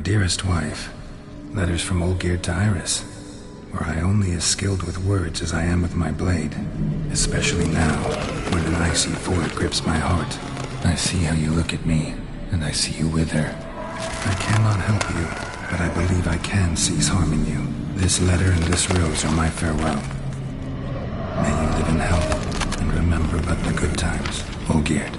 dearest wife. Letters from Olgierd to Iris. Were I only as skilled with words as I am with my blade. Especially now, when an icy void grips my heart. I see how you look at me, and I see you wither. I cannot help you, but I believe I can cease harming you. This letter and this rose are my farewell. May you live in health, and remember but the good times, Olgierd.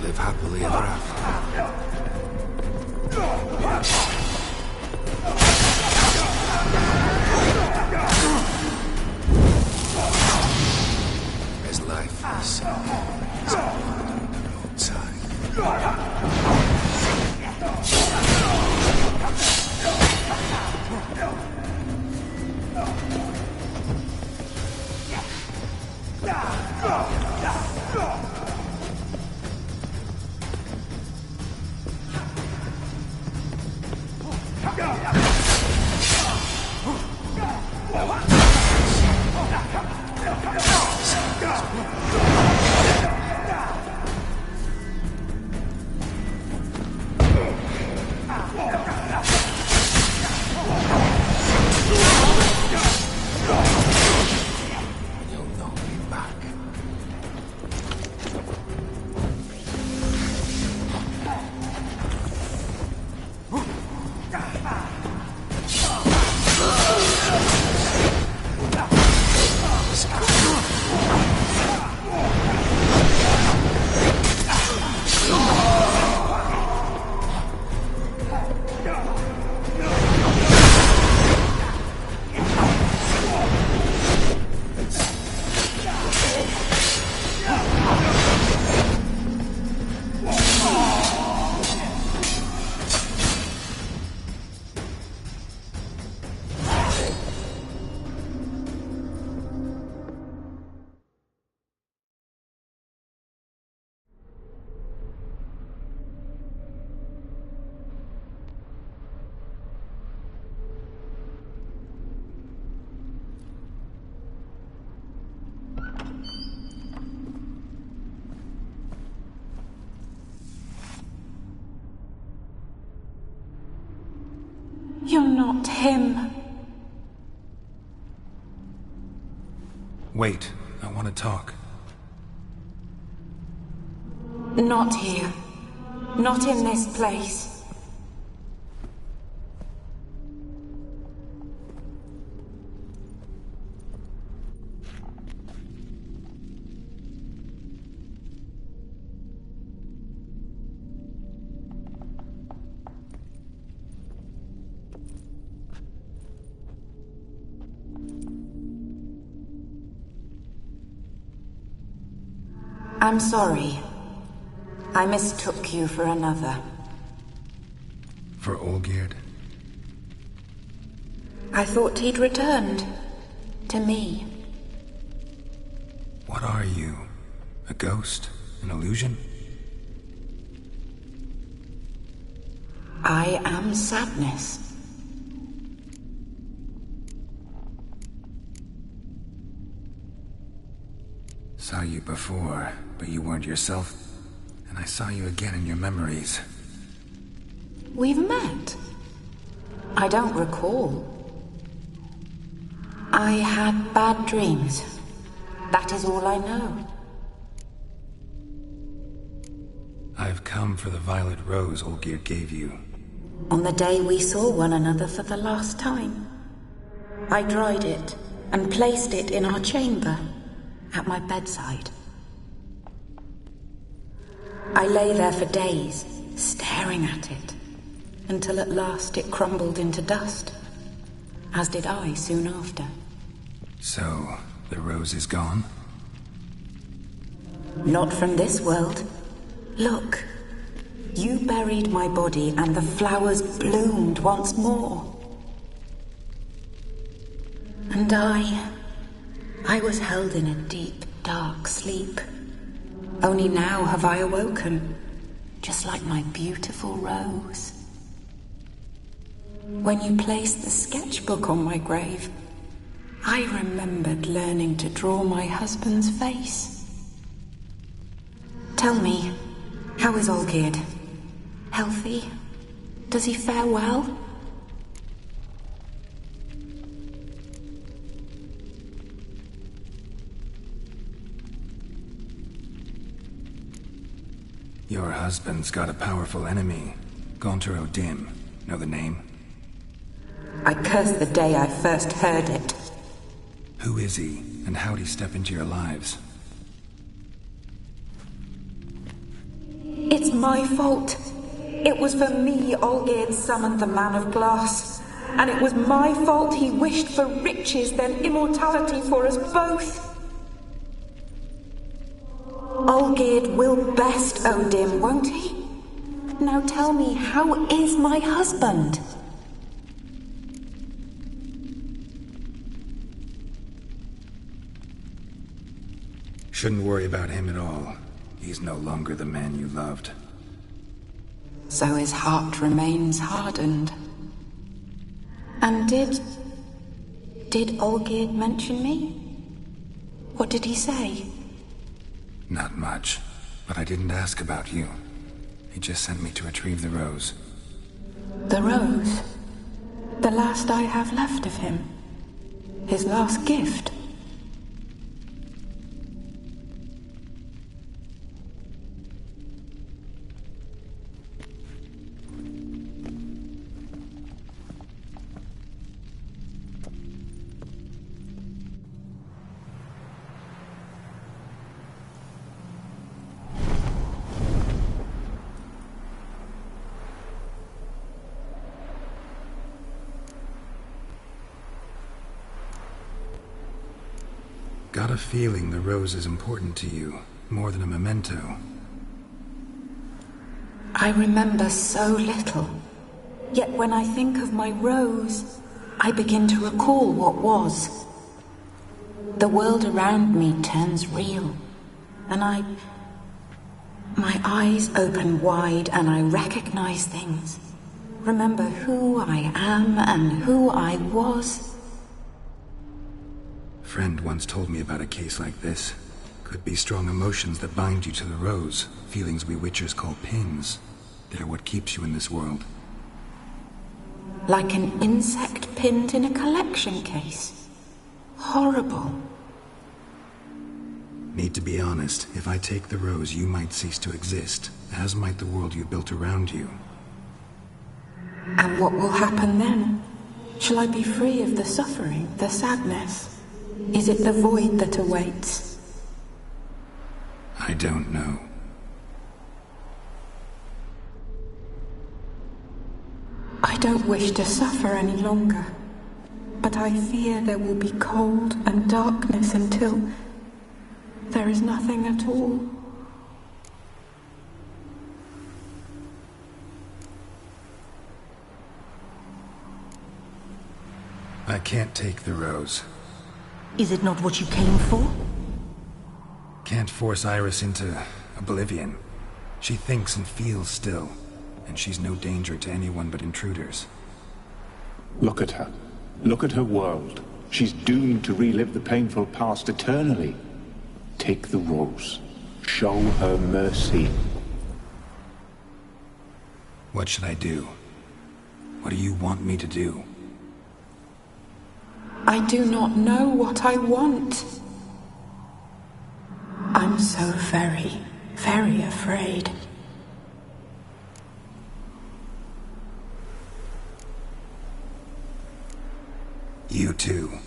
Live happily ever after. As life is on the roadside. You're not him. Wait, I want to talk. Not here. Not in this place. I'm sorry. I mistook you for another. For Olgierd? I thought he'd returned. To me. What are you? A ghost? An illusion? I am sadness. Saw you before, but you weren't yourself. And I saw you again in your memories. We've met? I don't recall. I had bad dreams. That is all I know. I've come for the violet rose Olgierd gave you. On the day we saw one another for the last time, I dried it and placed it in our chamber, at my bedside. I lay there for days, staring at it, until at last it crumbled into dust, as did I soon after. So, the rose is gone? Not from this world. Look, you buried my body and the flowers bloomed once more. And I was held in a deep, dark sleep. Only now have I awoken, just like my beautiful rose. When you placed the sketchbook on my grave, I remembered learning to draw my husband's face. Tell me, how is Olgierd? Healthy? Does he fare well? Your husband's got a powerful enemy. Gaunter O'Dim. Know the name? I curse the day I first heard it. Who is he, and how'd he step into your lives? It's my fault. It was for me Olgierd summoned the Man of Glass. And it was my fault he wished for riches, then immortality for us both. Olgierd will best O'Dim, won't he? Now tell me, how is my husband? Shouldn't worry about him at all. He's no longer the man you loved. So his heart remains hardened. And did Olgierd mention me? What did he say? Not much, but I didn't ask about you. He just sent me to retrieve the rose. The rose? The last I have left of him? His last gift? Got a feeling the rose is important to you, more than a memento. I remember so little. Yet when I think of my rose, I begin to recall what was. The world around me turns real, and my eyes open wide and I recognize things. Remember who I am and who I was. Friend once told me about a case like this. Could be strong emotions that bind you to the rose, feelings we witchers call pins. They're what keeps you in this world. Like an insect pinned in a collection case. Horrible. Need to be honest, if I take the rose, you might cease to exist, as might the world you built around you. And what will happen then? Shall I be free of the suffering, the sadness? Is it the void that awaits? I don't know. I don't wish to suffer any longer, but I fear there will be cold and darkness until there is nothing at all. I can't take the rose. Is it not what you came for? Can't force Iris into oblivion. She thinks and feels still, and she's no danger to anyone but intruders. Look at her. Look at her world. She's doomed to relive the painful past eternally. Take the rose. Show her mercy. What should I do? What do you want me to do? I do not know what I want. I'm so very, very afraid. You too.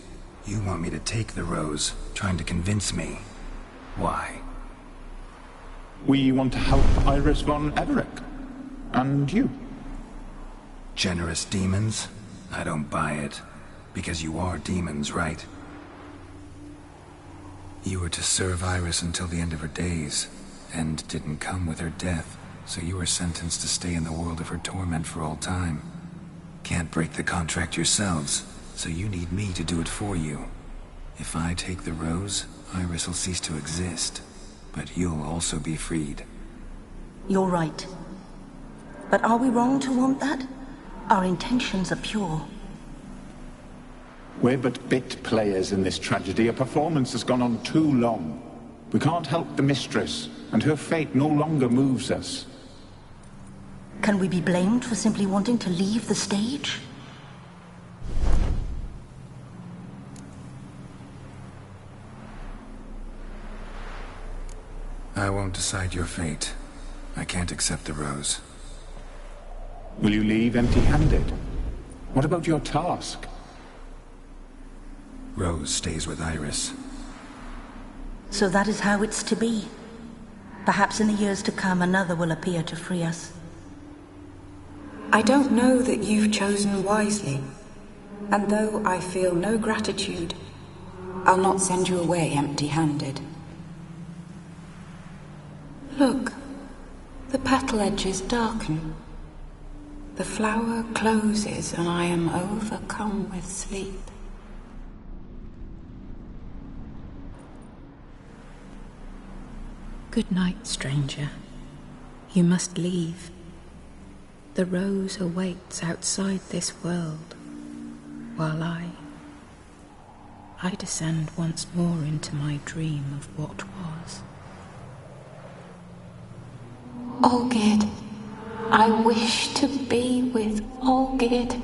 You want me to take the rose, trying to convince me. Why? We want to help Iris von Everec. And you. Generous demons? I don't buy it. Because you are demons, right? You were to serve Iris until the end of her days. End didn't come with her death, so you were sentenced to stay in the world of her torment for all time. Can't break the contract yourselves, so you need me to do it for you. If I take the rose, Iris will cease to exist. But you'll also be freed. You're right. But are we wrong to want that? Our intentions are pure. We're but bit players in this tragedy. A performance has gone on too long. We can't help the mistress, and her fate no longer moves us. Can we be blamed for simply wanting to leave the stage? I won't decide your fate. I can't accept the rose. Will you leave empty-handed? What about your task? Rose stays with Iris. So that is how it's to be. Perhaps in the years to come another will appear to free us. I don't know that you've chosen wisely. And though I feel no gratitude, I'll not send you away empty-handed. Look, the petal edges darken. The flower closes and I am overcome with sleep. Good night, stranger. You must leave. The rose awaits outside this world, while I descend once more into my dream of what was. Olgierd, I wish to be with Olgierd,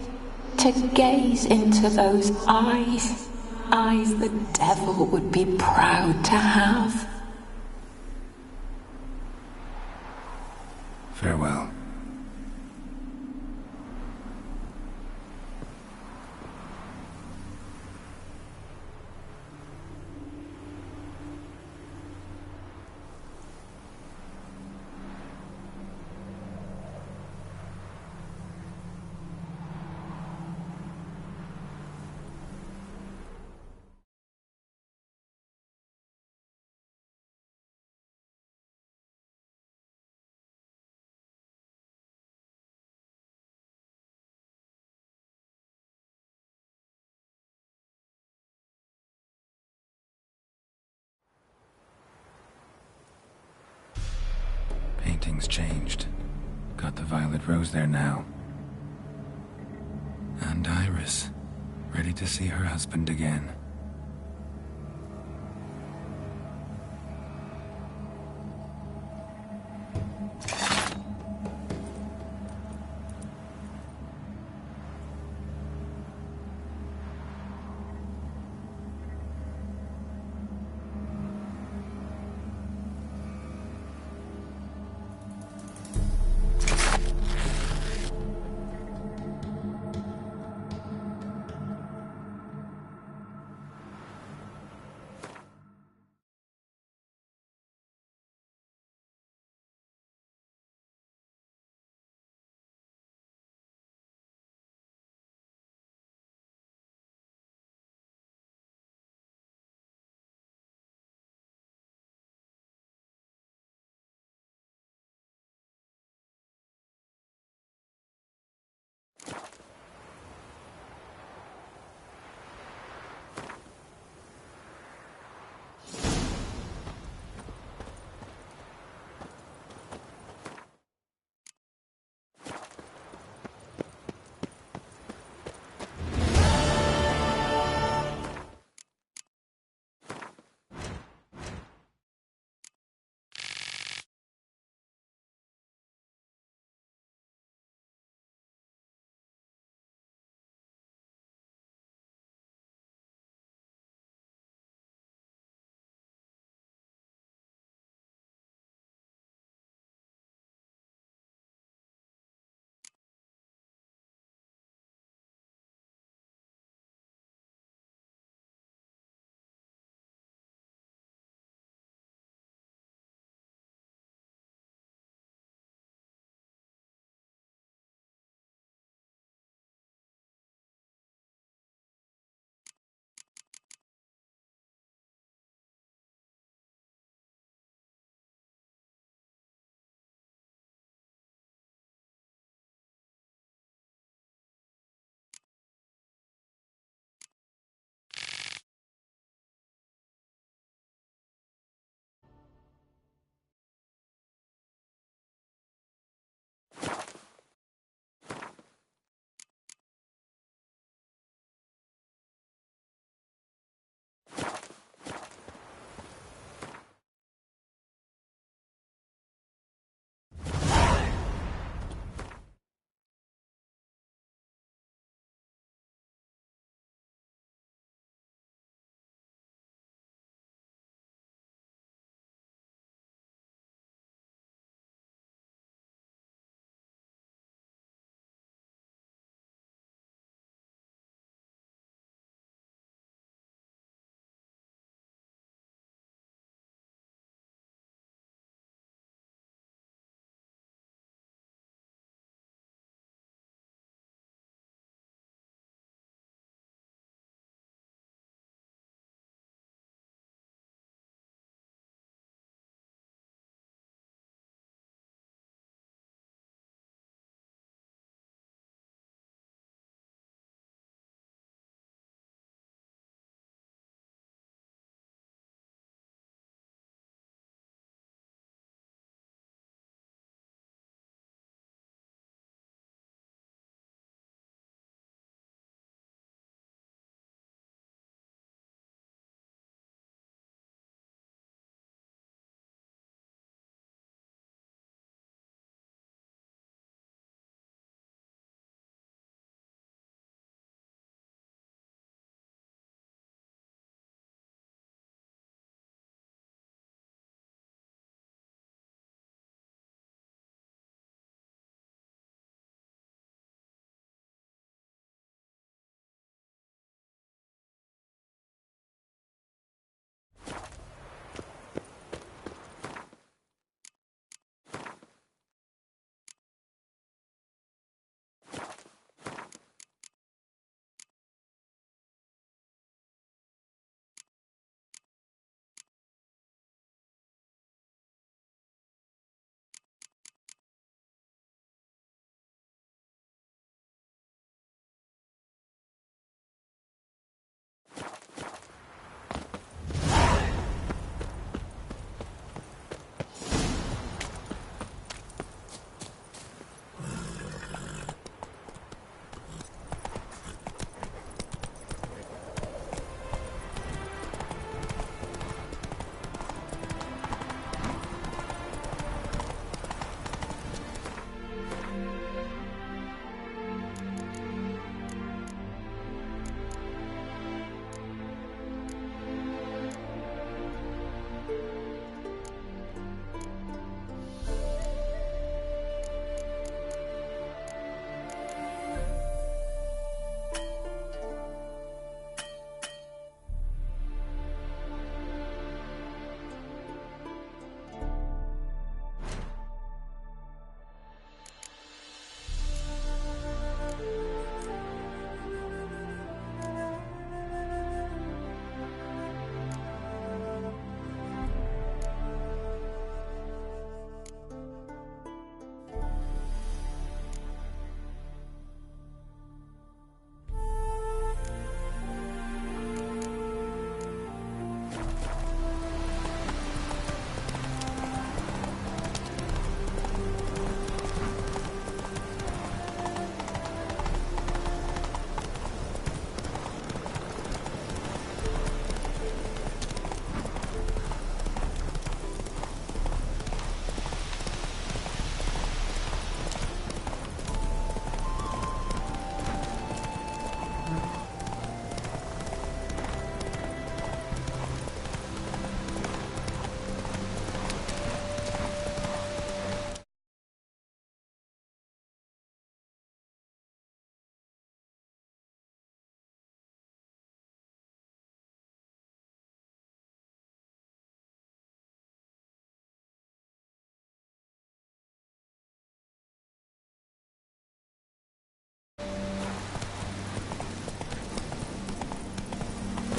to gaze into those eyes the devil would be proud to have. Farewell. Painting's changed. Got the violet rose there now. And Iris, ready to see her husband again.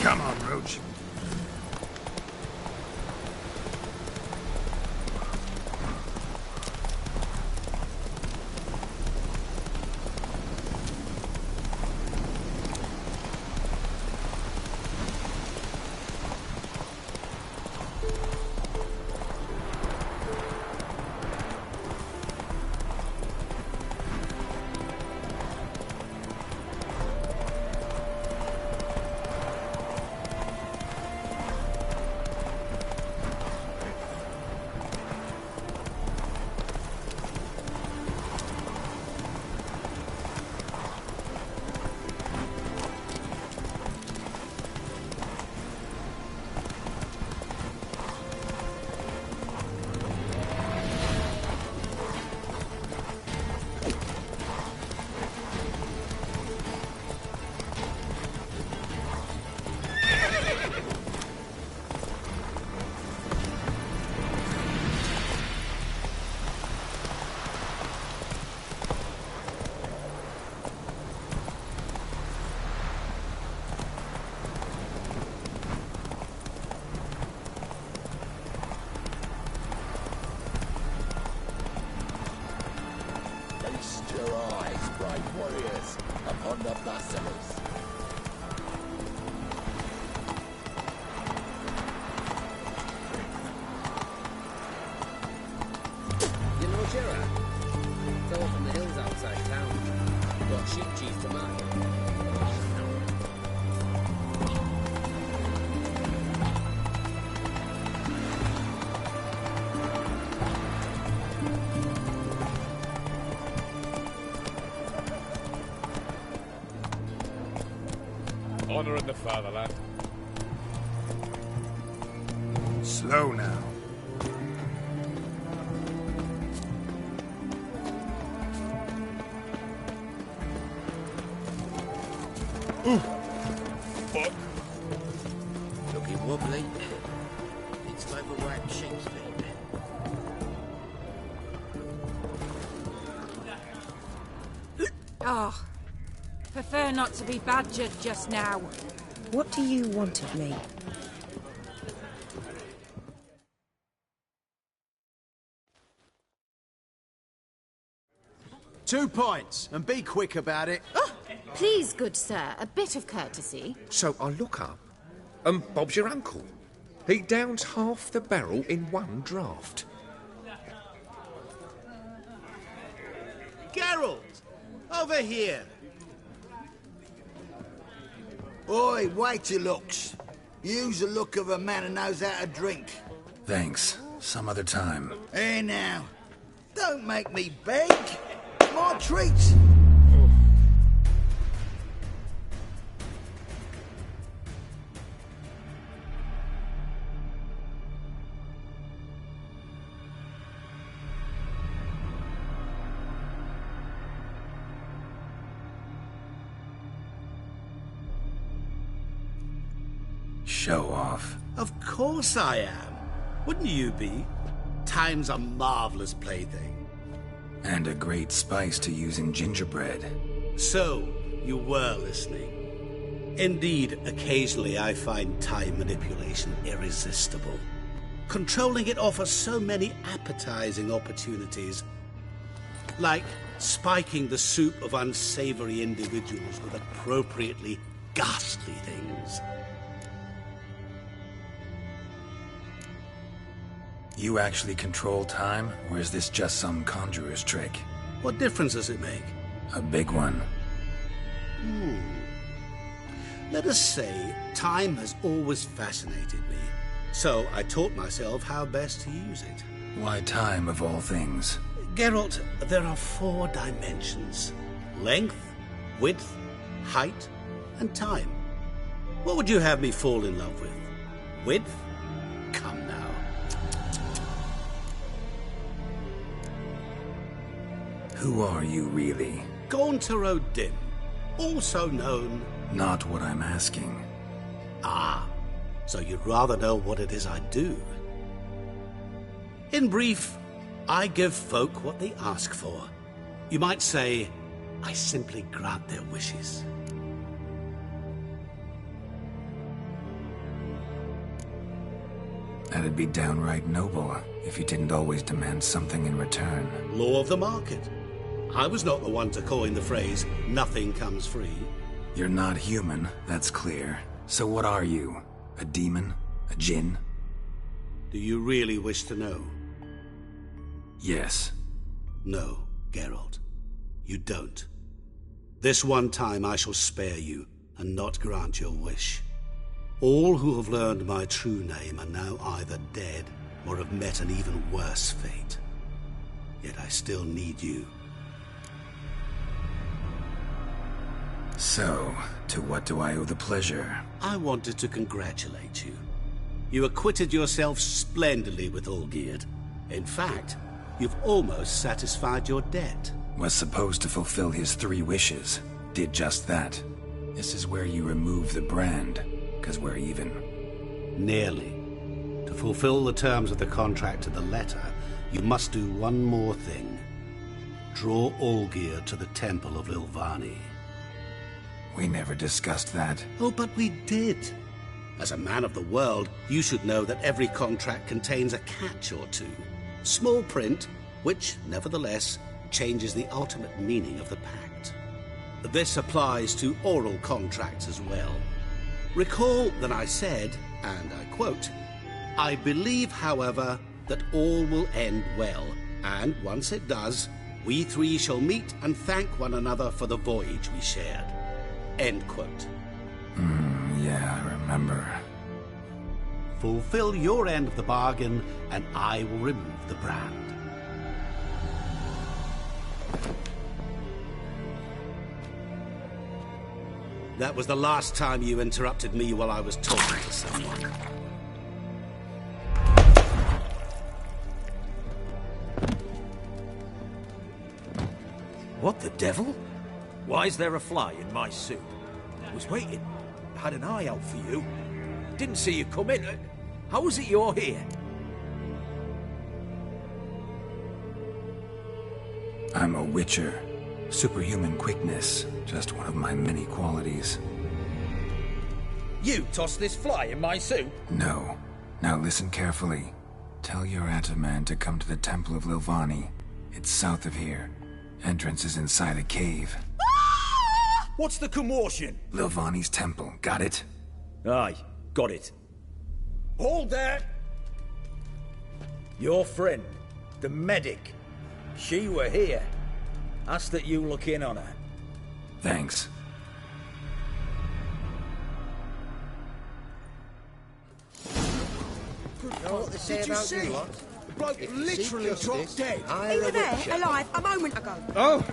Come on, Roach. Honor in the fatherland. Slow now. Ooh. Fuck. Looking wobbly. It's overripe Shakespeare. Oh, prefer not to be badgered just now. What do you want of me? Two points, and be quick about it. Oh, please, good sir, a bit of courtesy. So I look up, and Bob's your uncle. He downs half the barrel in one draught. Geralt! Over here! Oi, wait your looks. Use the look of a man who knows how to drink. Thanks. Some other time. Hey now, don't make me beg. More treats. Show off. Of course I am. Wouldn't you be? Time's a marvelous plaything. And a great spice to use in gingerbread. So, you were listening. Indeed, occasionally I find time manipulation irresistible. Controlling it offers so many appetizing opportunities. Like spiking the soup of unsavory individuals with appropriately ghastly things. You actually control time, or is this just some conjurer's trick? What difference does it make? A big one. Let us say time has always fascinated me, so I taught myself how best to use it. Why time, of all things? Geralt, there are 4 dimensions. Length, width, height, and time. What would you have me fall in love with? Width? Come now. Who are you, really? Gaunter O'Dim, also known... Not what I'm asking. Ah, so you'd rather know what it is I do. In brief, I give folk what they ask for. You might say, I simply grant their wishes. That'd be downright noble if you didn't always demand something in return. Law of the market. I was not the one to coin the phrase, nothing comes free. You're not human, that's clear. So what are you? A demon? A djinn? Do you really wish to know? Yes. No, Geralt. You don't. This one time I shall spare you, and not grant your wish. All who have learned my true name are now either dead, or have met an even worse fate. Yet I still need you. So, to what do I owe the pleasure? I wanted to congratulate you. You acquitted yourself splendidly with Olgierd. In fact, you've almost satisfied your debt. Was supposed to fulfill his 3 wishes. Did just that. This is where you remove the brand, 'cause we're even. Nearly. To fulfill the terms of the contract to the letter, you must do one more thing. Draw Olgierd to the Temple of Lilvani. We never discussed that. Oh, but we did. As a man of the world, you should know that every contract contains a catch or two. Small print, which, nevertheless, changes the ultimate meaning of the pact. This applies to oral contracts as well. Recall that I said, and I quote, "I believe, however, that all will end well, and once it does, we 3 shall meet and thank one another for the voyage we shared." End quote. Yeah, I remember. Fulfill your end of the bargain, and I will remove the brand. That was the last time you interrupted me while I was talking to someone. What the devil? Why is there a fly in my soup? I was waiting. I had an eye out for you. Didn't see you come in. How is it you're here? I'm a witcher. Superhuman quickness, just one of my many qualities. You tossed this fly in my soup? No. Now listen carefully. Tell your Ataman to come to the Temple of Lilvani. It's south of here. Entrance is inside a cave. What's the commotion? Lilvani's temple, got it? Aye, got it. Hold there! Your friend, the medic. She were here. Ask that you look in on her. Thanks. Did you see? The bloke literally dropped dead. He was there, alive, a moment ago. Oh!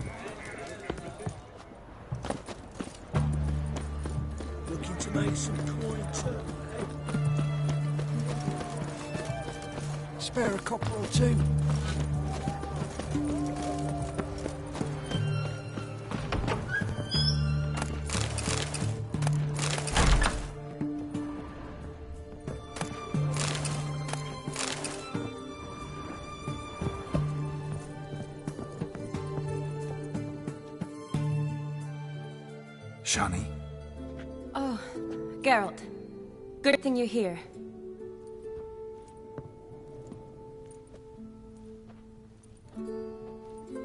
Looking to make some coin too. Spare a copper or 2. Shani? Oh, Geralt. Good thing you're here.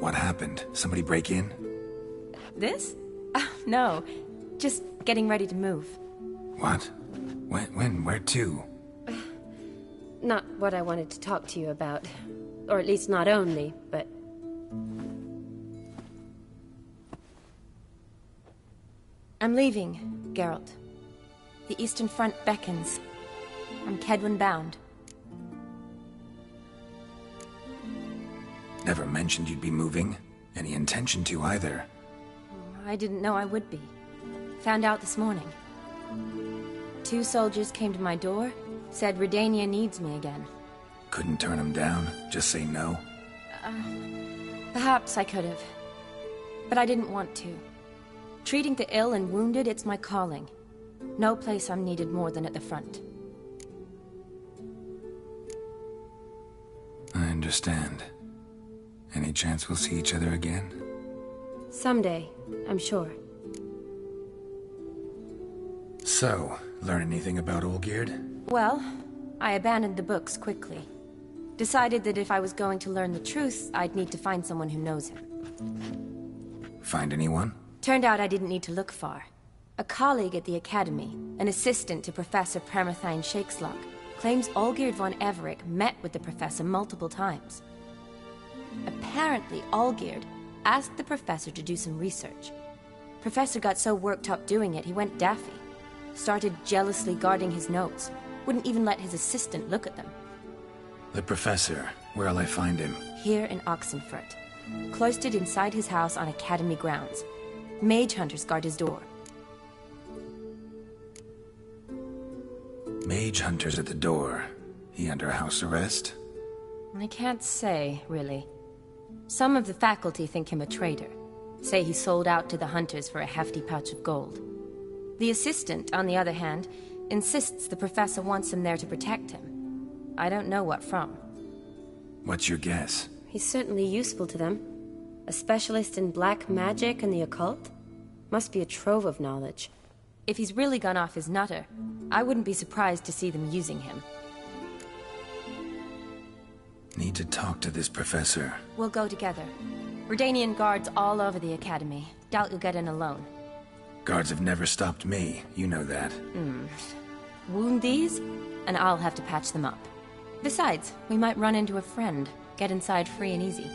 What happened? Somebody break in? This? No. Just getting ready to move. What? When? Where to? Not what I wanted to talk to you about. Or at least not only, but... I'm leaving, Geralt. The Eastern Front beckons. I'm Kedwen bound. Never mentioned you'd be moving. Any intention to either. I didn't know I would be. Found out this morning. 2 soldiers came to my door, said Redania needs me again. Couldn't turn him down? Just say no? Perhaps I could have. But I didn't want to. Treating the ill and wounded, it's my calling. No place I'm needed more than at the front. I understand. Any chance we'll see each other again? Someday, I'm sure. So, learn anything about Olgierd? Well, I abandoned the books quickly. Decided that if I was going to learn the truth, I'd need to find someone who knows him. Find anyone? Turned out I didn't need to look far. A colleague at the Academy, an assistant to Professor Permathine Shakeslok, claims Olgierd von Everec met with the professor multiple times. Apparently, Olgierd asked the professor to do some research. Professor got so worked up doing it, he went daffy. Started jealously guarding his notes. Wouldn't even let his assistant look at them. The professor. Where'll I find him? Here in Oxenfurt. Cloistered inside his house on Academy grounds. Mage hunters guard his door. Mage hunters at the door. He under house arrest? I can't say, really. Some of the faculty think him a traitor. Say he sold out to the hunters for a hefty pouch of gold. The assistant, on the other hand, insists the professor wants him there to protect him. I don't know what from. What's your guess? He's certainly useful to them. A specialist in black magic and the occult? Must be a trove of knowledge. If he's really gone off his nutter, I wouldn't be surprised to see them using him. Need to talk to this professor. We'll go together. Redanian guards all over the Academy. Doubt you'll get in alone. Guards have never stopped me. You know that. Wound these, and I'll have to patch them up. Besides, we might run into a friend. Get inside free and easy.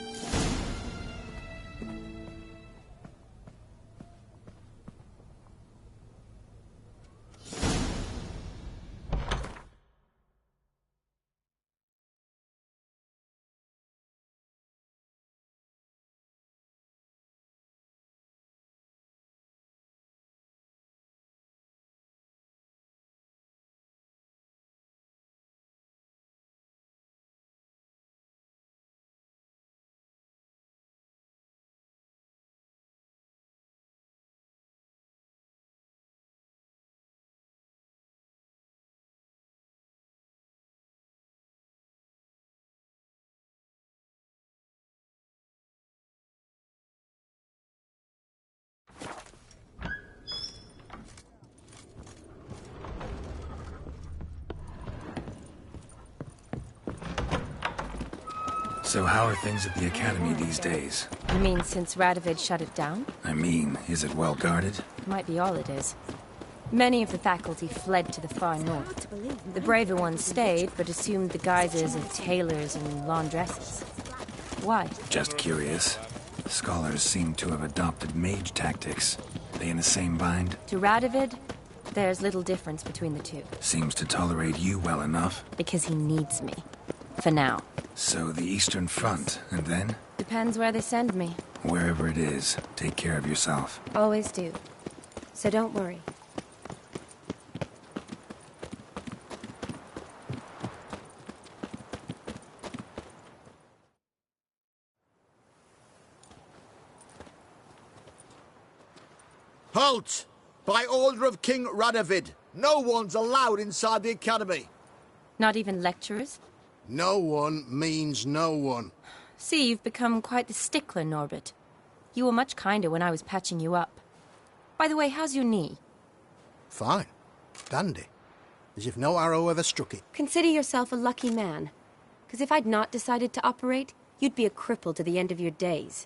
So how are things at the Academy these days? You mean since Radovid shut it down? I mean, is it well guarded? Might be all it is. Many of the faculty fled to the far north. The braver ones stayed, but assumed the guises of tailors and laundresses. Why? Just curious. Scholars seem to have adopted mage tactics. They in the same bind? To Radovid, there's little difference between the two. Seems to tolerate you well enough. Because he needs me. For now. So the Eastern Front, and then? Depends where they send me. Wherever it is, take care of yourself. Always do. So don't worry. Halt! By order of King Radovid, no one's allowed inside the Academy. Not even lecturers? No one means no one. See, you've become quite the stickler, Norbert. You were much kinder when I was patching you up. By the way, how's your knee? Fine. Dandy. As if no arrow ever struck it. Consider yourself a lucky man. Because if I'd not decided to operate, you'd be a cripple to the end of your days.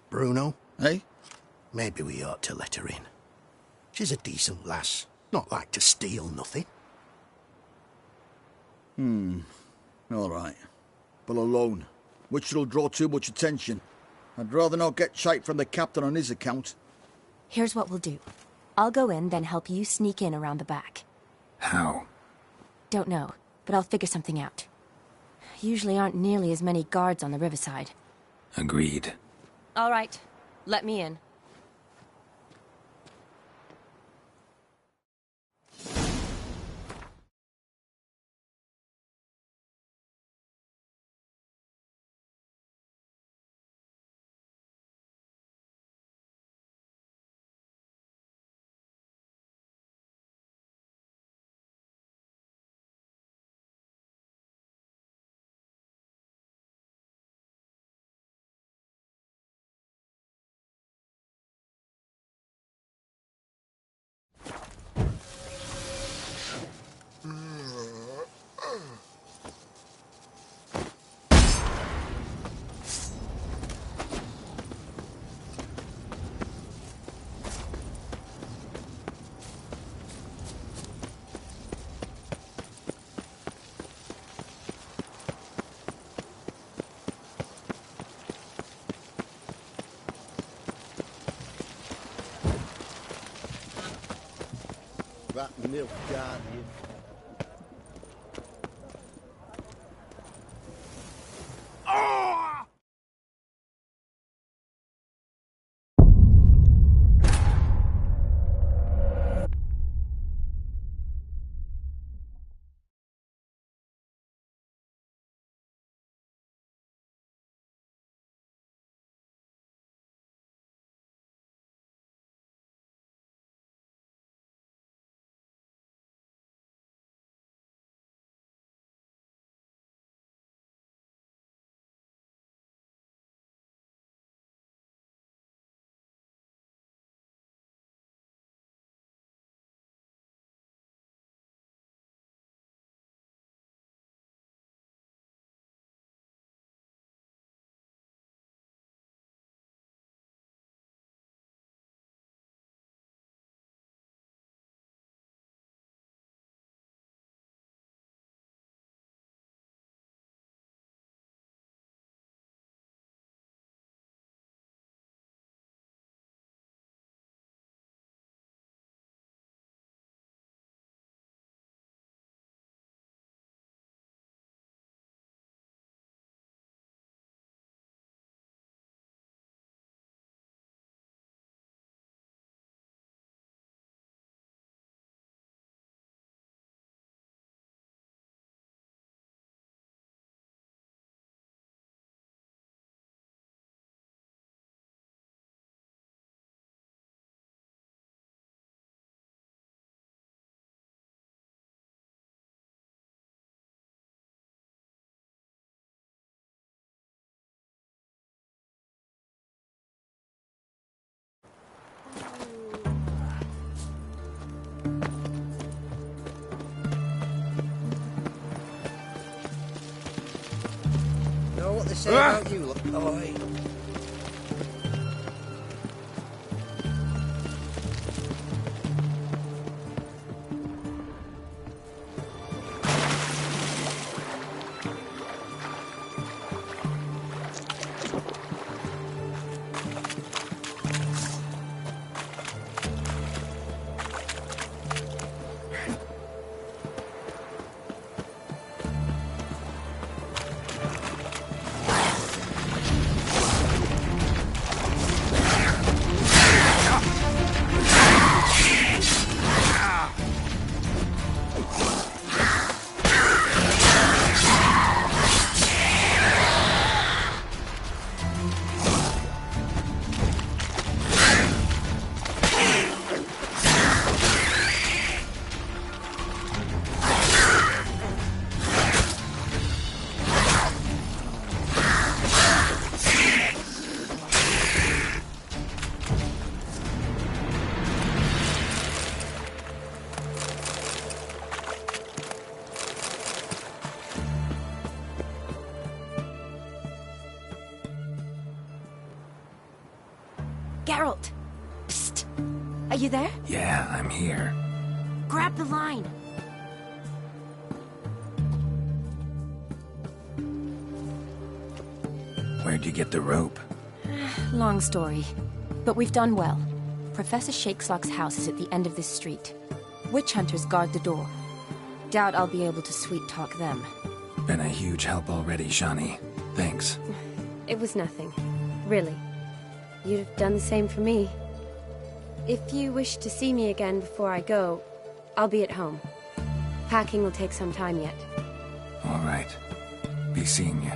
Bruno, eh? Maybe we ought to let her in. She's a decent lass. Not like to steal nothing. All right. But alone, which will draw too much attention. I'd rather not get shite from the captain on his account. Here's what we'll do. I'll go in, then help you sneak in around the back. How? Don't know, but I'll figure something out. Usually aren't nearly as many guards on the riverside. Agreed. All right. Let me in. That milk guardian. Know what they say about you, boy? Geralt! Psst! Are you there? Yeah, I'm here. Grab the line! Where'd you get the rope? Long story. But we've done well. Professor Shakeslock's house is at the end of this street. Witch hunters guard the door. Doubt I'll be able to sweet-talk them. Been a huge help already, Shani. Thanks. It was nothing. Really. You'd have done the same for me. If you wish to see me again before I go, I'll be at home. Packing will take some time yet. All right. Be seeing you.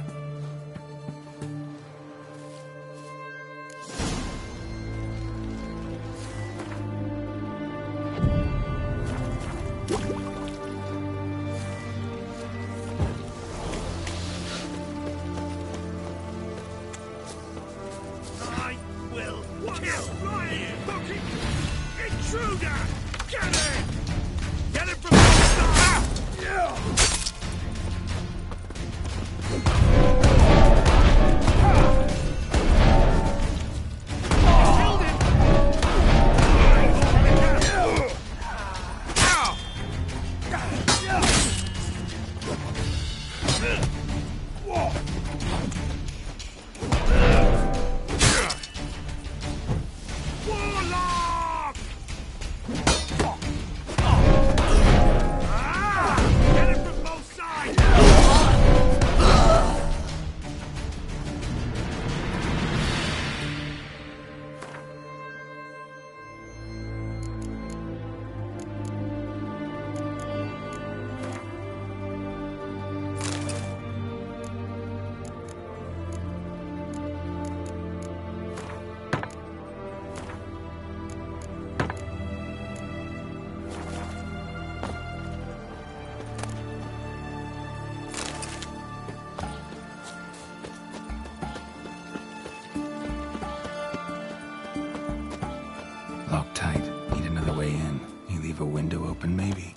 a window open, maybe.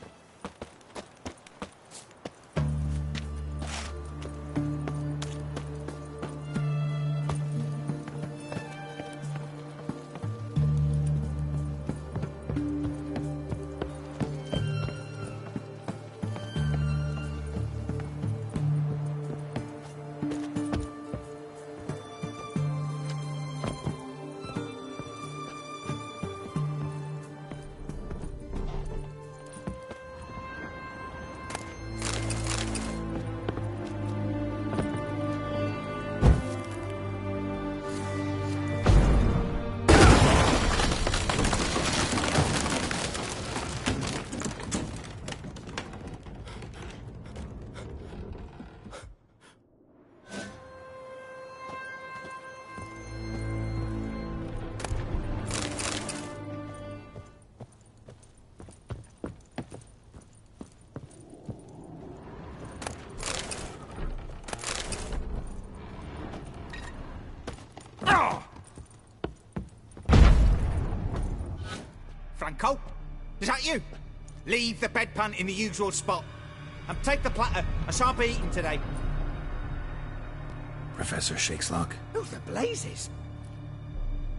Franco? Is that you? Leave the bedpan in the usual spot. And take the platter. I shan't be eating today. Professor Shakeslock? Who the blazes?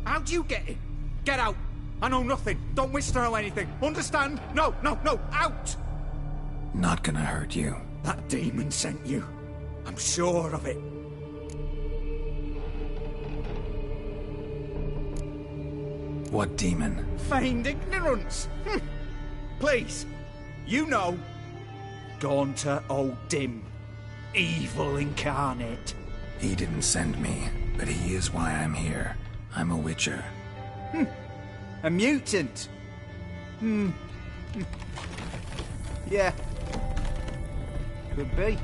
How'd you get in? Get out. I know nothing. Don't wish to know anything. Understand? No, no, no. Out! Not gonna hurt you. That demon sent you. I'm sure of it. What demon? Feigned ignorance. Please, you know. Gaunter O'Dim. Evil incarnate. He didn't send me, but he is why I'm here. I'm a witcher. A mutant. Yeah. Could be.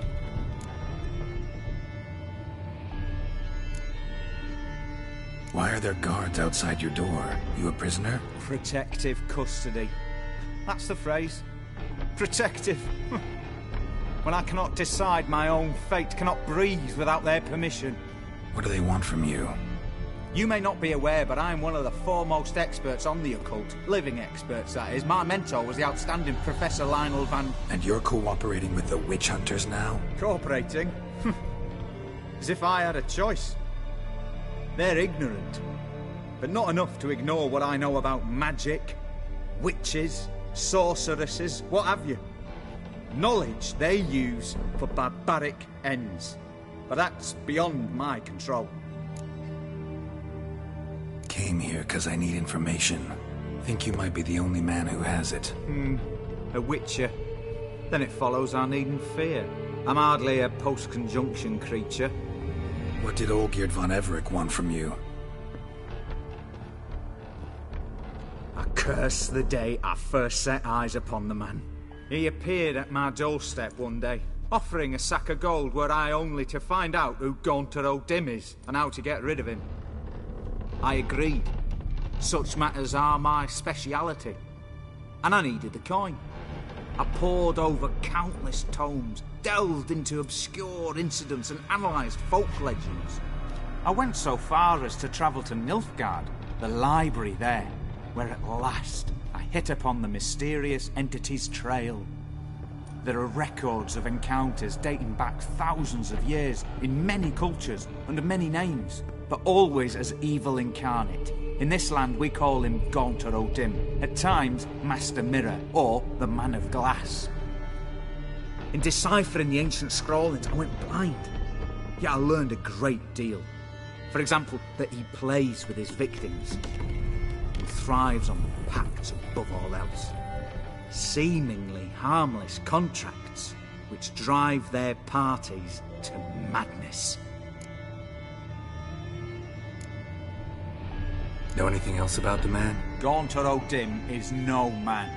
Why are there guards outside your door? You a prisoner? Protective custody. That's the phrase. Protective. When I cannot decide my own fate, cannot breathe without their permission. What do they want from you? You may not be aware, but I am one of the foremost experts on the occult. Living experts, that is. My mentor was the outstanding Professor Lionel Van... And you're cooperating with the witch hunters now? Cooperating? As if I had a choice. They're ignorant, but not enough to ignore what I know about magic, witches, sorceresses, what have you. Knowledge they use for barbaric ends, but that's beyond my control. Came here because I need information. Think you might be the only man who has it. A witcher. Then it follows I needn't fear. I'm hardly a post-conjunction creature. What did Olgierd von Everec want from you? I curse the day I first set eyes upon the man. He appeared at my doorstep one day, offering a sack of gold were I only to find out who Gaunter O'Dim is and how to get rid of him. I agreed. Such matters are my speciality. And I needed the coin. I pored over countless tomes, delved into obscure incidents and analysed folk legends. I went so far as to travel to Nilfgaard, the library there, where at last I hit upon the mysterious entity's trail. There are records of encounters dating back thousands of years in many cultures under many names, but always as evil incarnate. In this land we call him Gaunter O'Dim, at times Master Mirror or the Man of Glass. In deciphering the ancient scrawlings, I went blind. Yet I learned a great deal. For example, that he plays with his victims. He thrives on pacts above all else. Seemingly harmless contracts which drive their parties to madness. Know anything else about the man? Gaunter O'Dim is no man.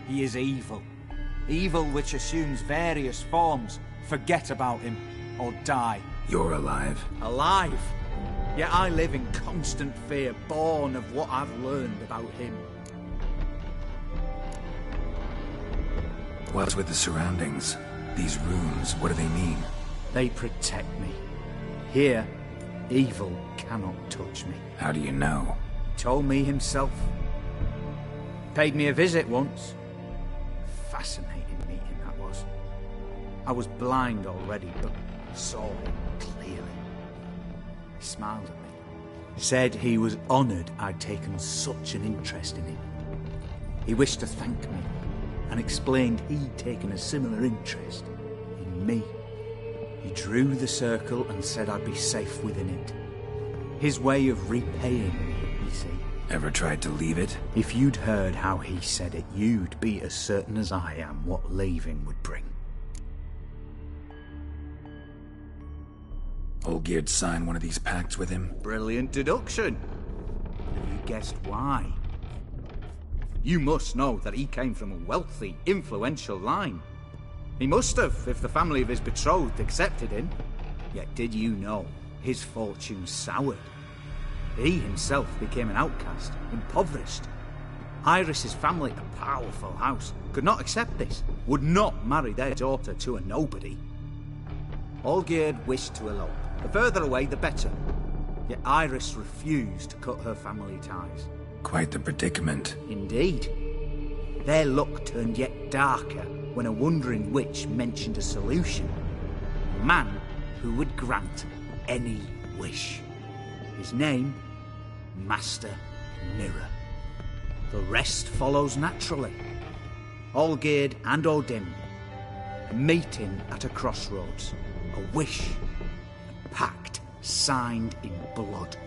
He is evil. Evil which assumes various forms. Forget about him, or die. You're alive. Alive? Yet I live in constant fear, born of what I've learned about him. What's with the surroundings? These runes, what do they mean? They protect me. Here, evil cannot touch me. How do you know? He told me himself. Paid me a visit once. fascinating meeting, that was. I was blind already, but saw him clearly. He smiled at me, said he was honoured I'd taken such an interest in him. He wished to thank me, and explained he'd taken a similar interest in me. He drew the circle and said I'd be safe within it. His way of repaying me, you see. Ever tried to leave it? If you'd heard how he said it, you'd be as certain as I am what leaving would bring. Olgierd signed one of these pacts with him? Brilliant deduction. Have you guessed why? You must know that he came from a wealthy, influential line. He must have, if the family of his betrothed accepted him. Yet did you know his fortune soured? He himself became an outcast, impoverished. Iris's family, a powerful house, could not accept this, would not marry their daughter to a nobody. Olgierd wished to elope. The further away, the better. Yet Iris refused to cut her family ties. Quite the predicament. Indeed. Their luck turned yet darker when a wandering witch mentioned a solution. A man who would grant any wish. His name, Master Mirror. The rest follows naturally. Olgierd and Odin, a meeting at a crossroads, a wish, a pact signed in blood,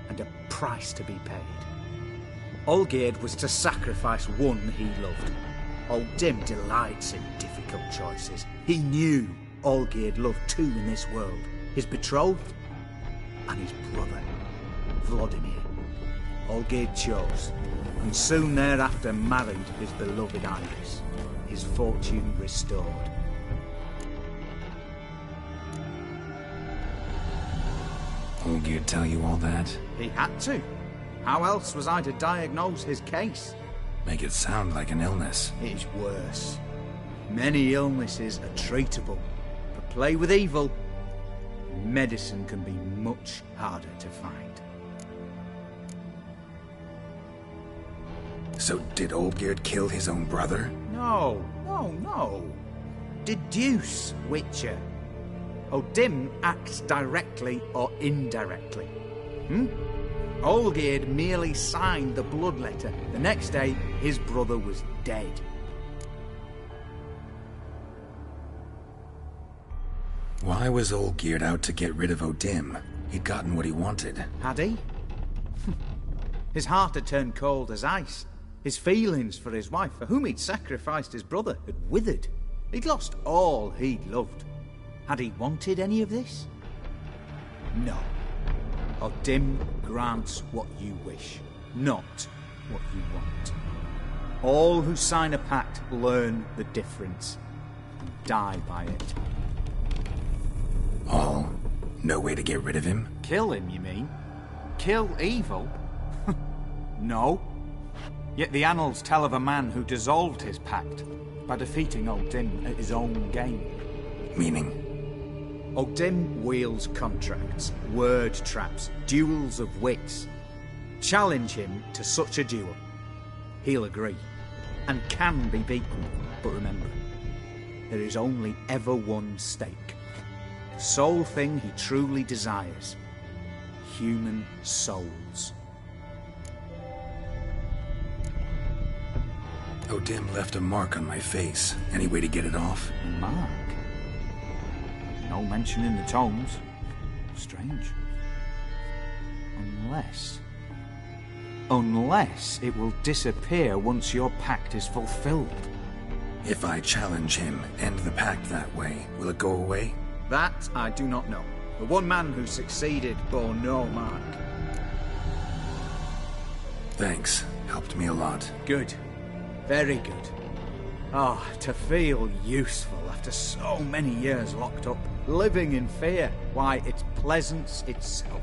and a price to be paid. Olgierd was to sacrifice one he loved. Odin delights in difficult choices. He knew Olgierd loved two in this world, his betrothed and his brother, Vladimir. Olgierd chose, and soon thereafter married his beloved Iris, his fortune restored. Olgierd tell you all that? He had to. How else was I to diagnose his case? Make it sound like an illness. It's worse. Many illnesses are treatable, but play with evil, medicine can be much harder to find. So did Olgierd kill his own brother? No. Deduce, Witcher. Odin acts directly or indirectly. Olgierd merely signed the blood letter. The next day, his brother was dead. Why was Olgierd out to get rid of Odin? He'd gotten what he wanted. Had he? His heart had turned cold as ice. His feelings for his wife, for whom he'd sacrificed his brother, had withered. He'd lost all he'd loved. Had he wanted any of this? No. Odin grants what you wish, not what you want. All who sign a pact learn the difference and die by it. All? No way to get rid of him? Kill him, you mean? Kill evil? No. Yet the annals tell of a man who dissolved his pact by defeating Odin at his own game. Meaning? Odin wields contracts, word traps, duels of wits. Challenge him to such a duel. He'll agree, and can be beaten. But remember, there is only ever one stake. The sole thing he truly desires. Human souls. Odin left a mark on my face. Any way to get it off? Mark? No mention in the tomes. Strange. Unless it will disappear once your pact is fulfilled. If I challenge him, end the pact that way, will it go away? That I do not know. The one man who succeeded bore no mark. Thanks. Helped me a lot. Good. Very good. Ah, to feel useful after so many years locked up, living in fear. Why, it's pleasance itself.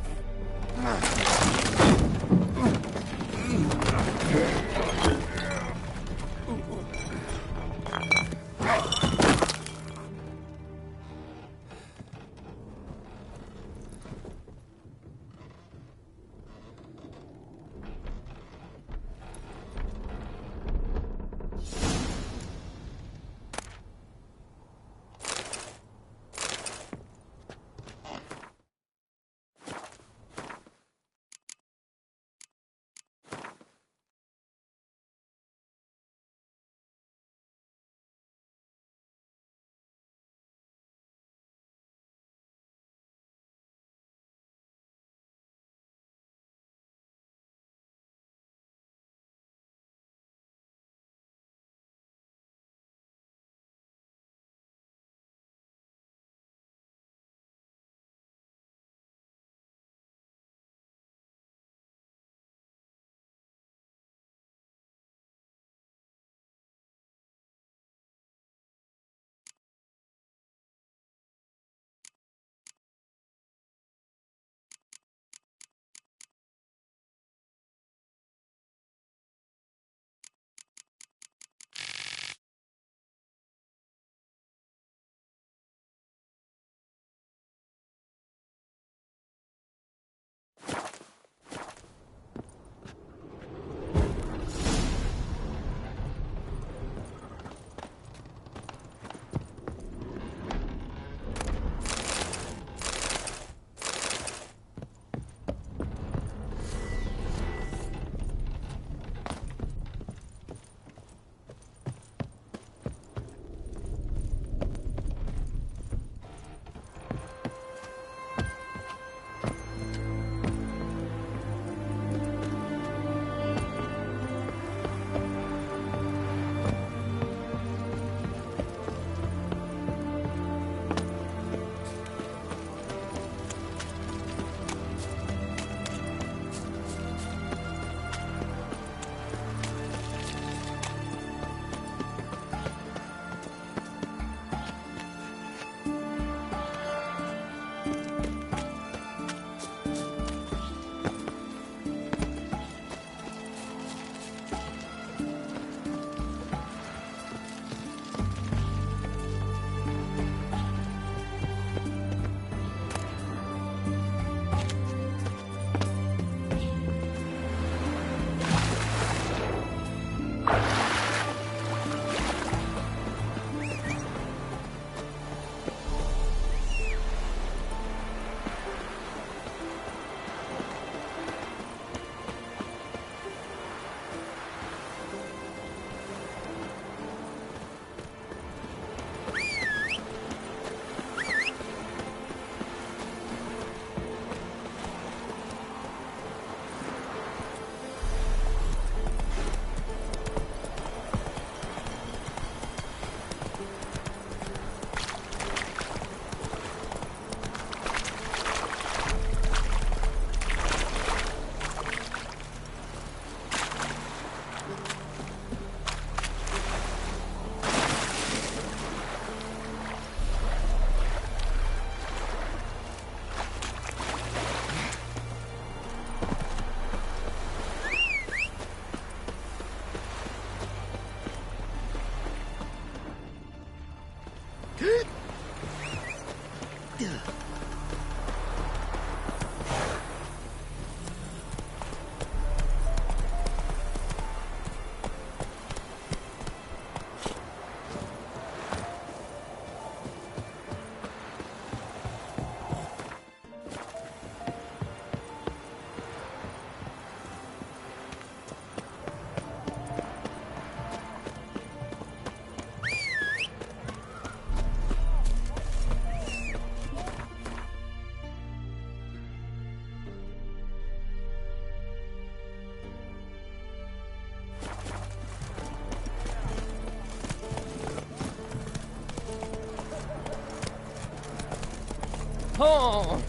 Oh!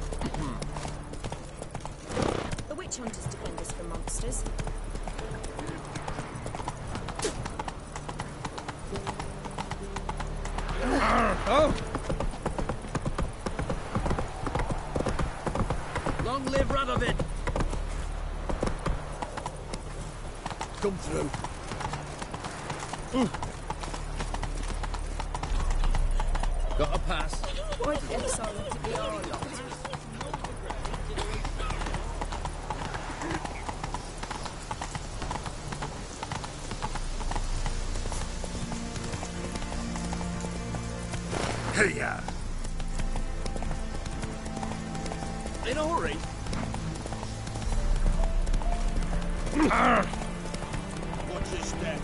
The witch hunters defend us from monsters. Oh! Long live Radovid! Come through. Got a pass. Why did they decide to be our lot? Hey-ya! In a hurry? Watch your step.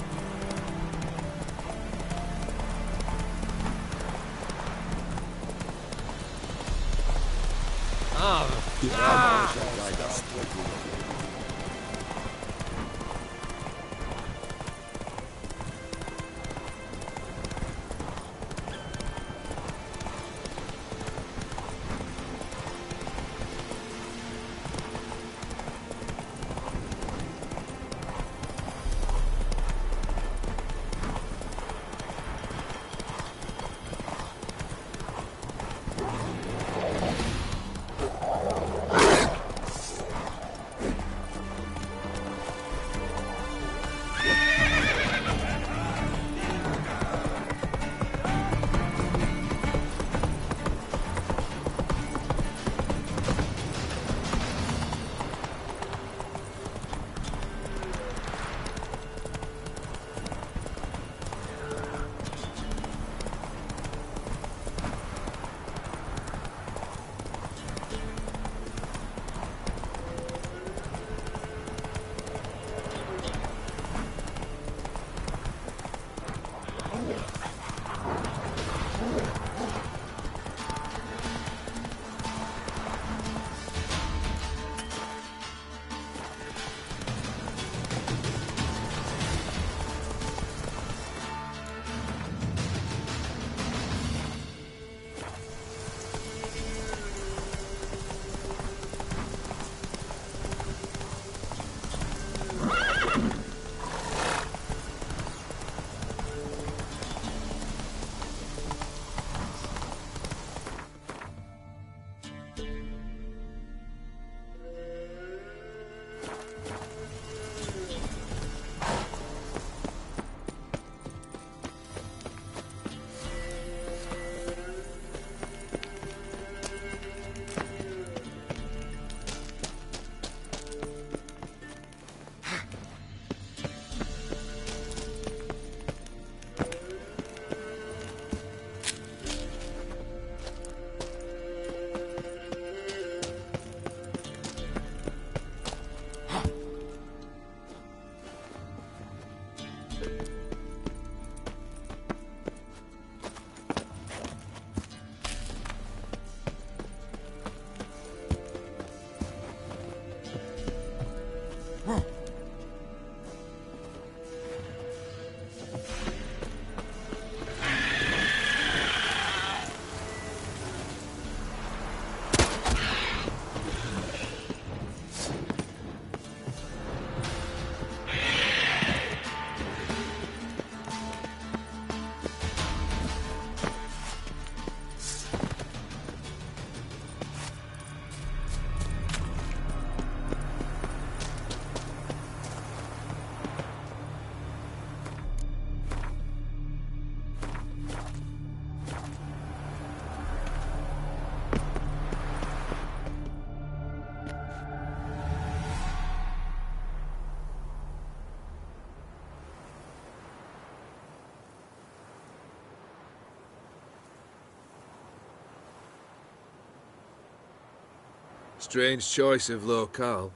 Strange choice of locale.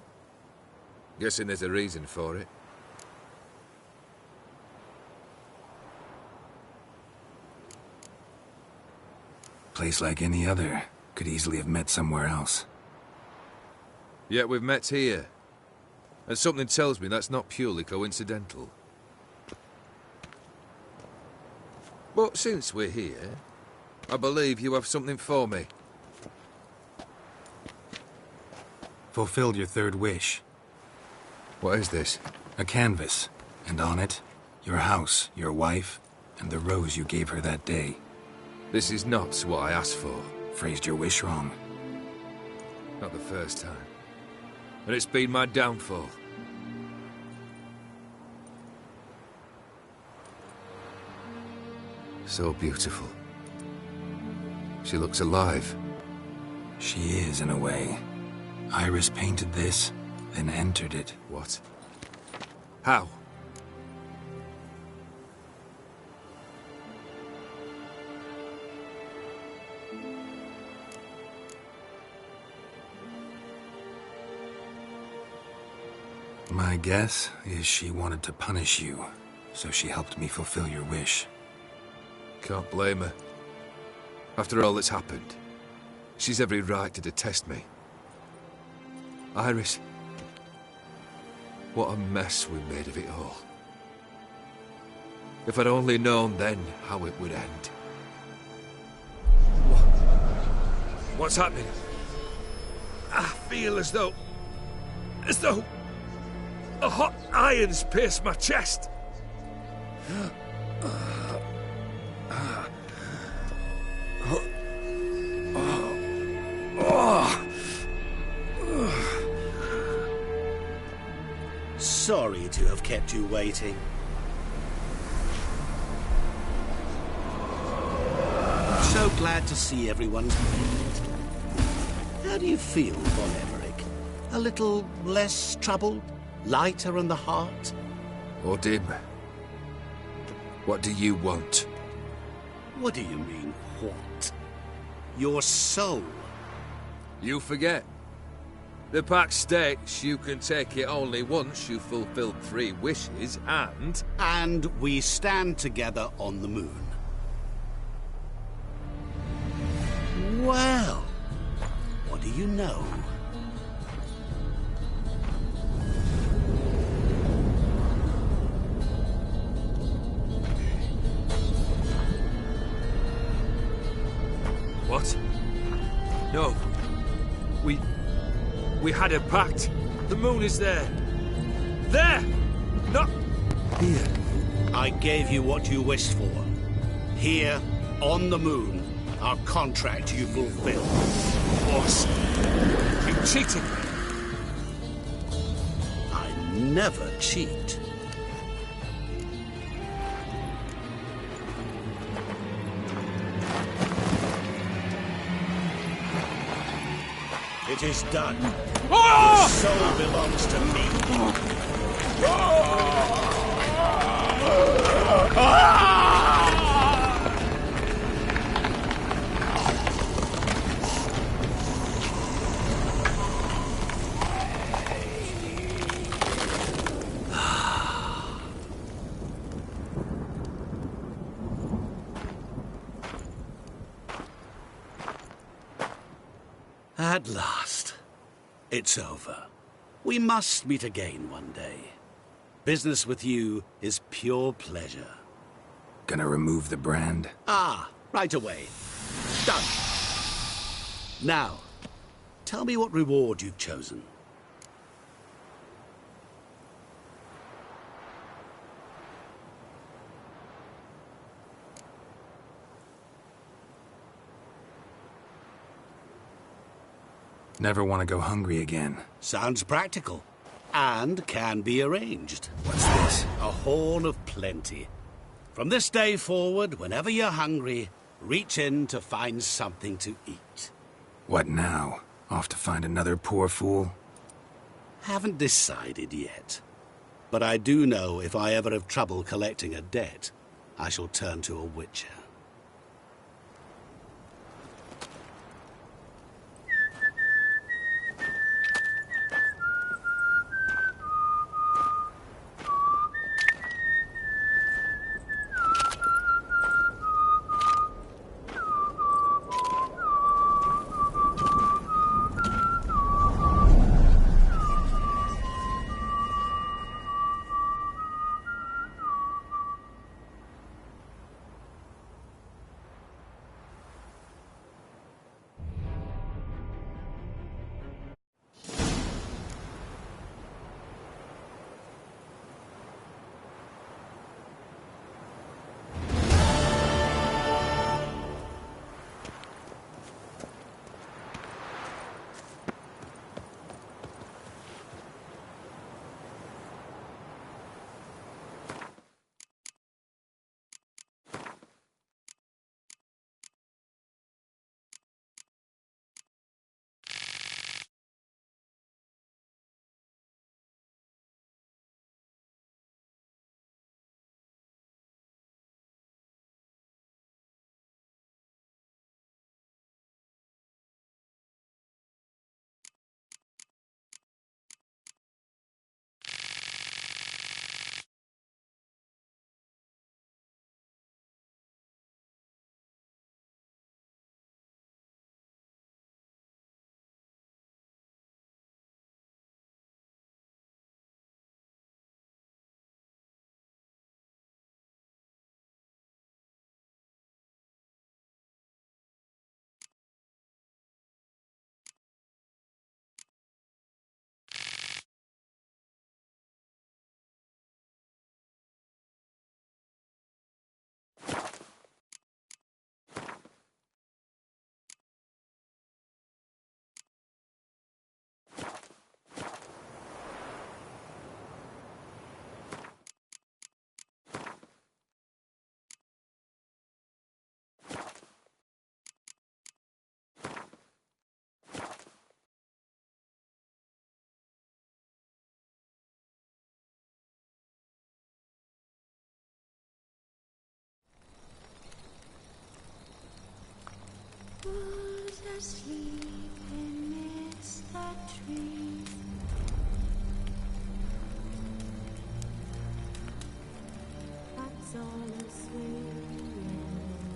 Guessing there's a reason for it. Place like any other. Could easily have met somewhere else. Yet we've met here. And something tells me that's not purely coincidental. But since we're here, I believe you have something for me. Fulfilled your third wish. What is this? A canvas. And on it, your house, your wife, and the rose you gave her that day. This is not what I asked for. Phrased your wish wrong. Not the first time. And it's been my downfall. So beautiful. She looks alive. She is, in a way. Iris painted this, then entered it. What? How? My guess is she wanted to punish you, so she helped me fulfill your wish. Can't blame her. After all that's happened, she's every right to detest me. Iris, what a mess we made of it all. If I'd only known then how it would end. What's happening? I feel as though a hot iron's pierced my chest. Sorry to have kept you waiting. So glad to see everyone's made. How do you feel, Von Emmerich? A little less troubled? Lighter in the heart? Odim, what do you want? What do you mean, what? Your soul. You forget. The pact states you can take it only once you fulfill 3 wishes, and... And we stand together on the moon. Well, what do you know? What? No. We had a pact. The moon is there. There! Not here. I gave you what you wished for. Here, on the moon, our contract you fulfilled. Boss, you cheated me. I never cheat. It is done. Your soul belongs to me. At last. It's over. We must meet again one day. Business with you is pure pleasure. Gonna remove the brand? Ah, right away. Done. Now, tell me what reward you've chosen. Never want to go hungry again. Sounds practical. And can be arranged. What's this? A horn of plenty. From this day forward, whenever you're hungry, reach in to find something to eat. What now? Off to find another poor fool? Haven't decided yet. But I do know if I ever have trouble collecting a debt, I shall turn to a witcher. asleep amidst the trees. That's all asleep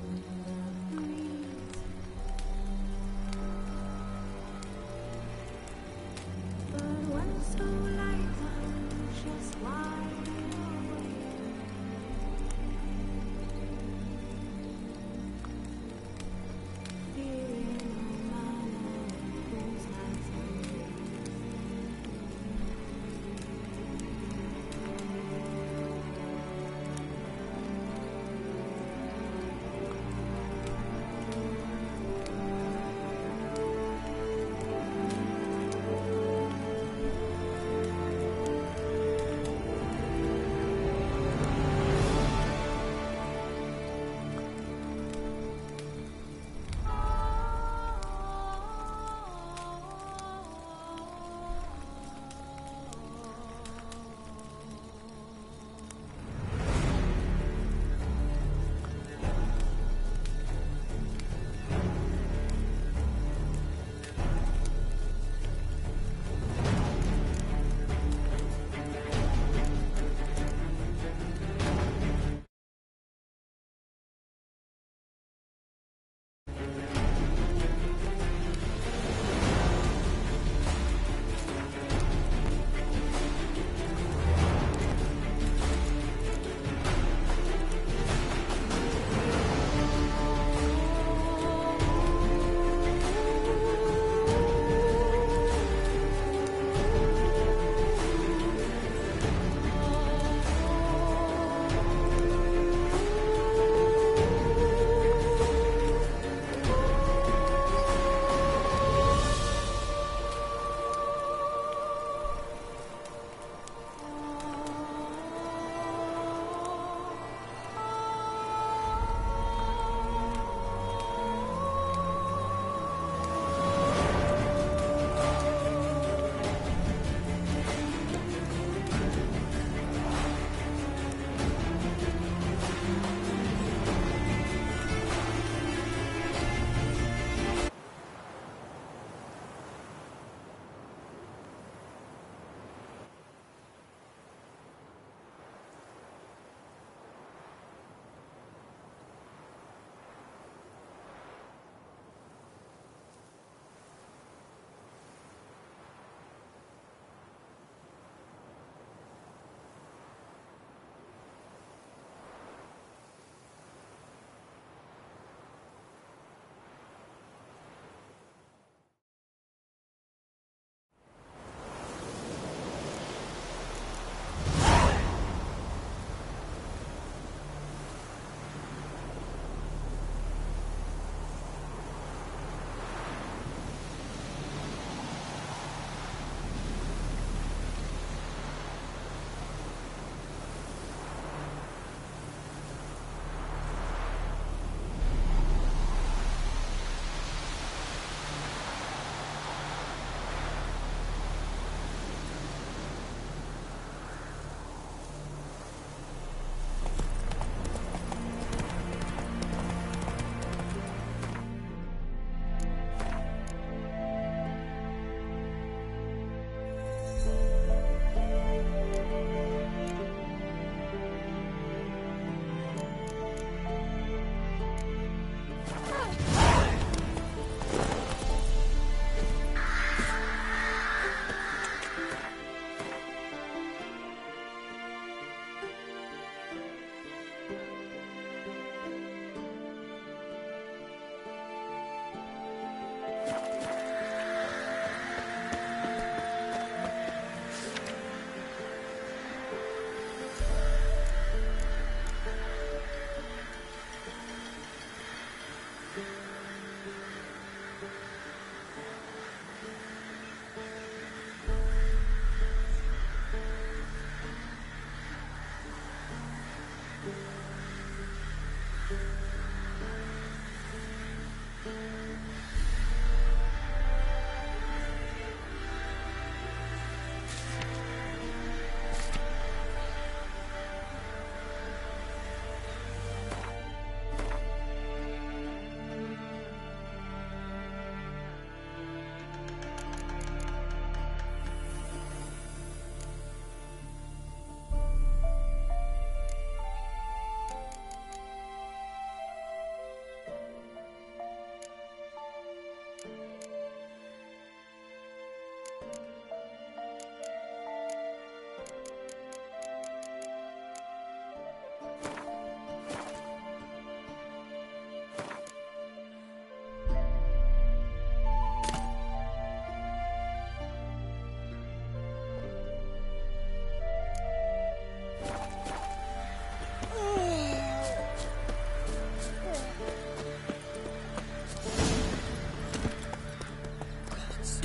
in the breeze. But when so light, I'm just wide awake. Feeling alive.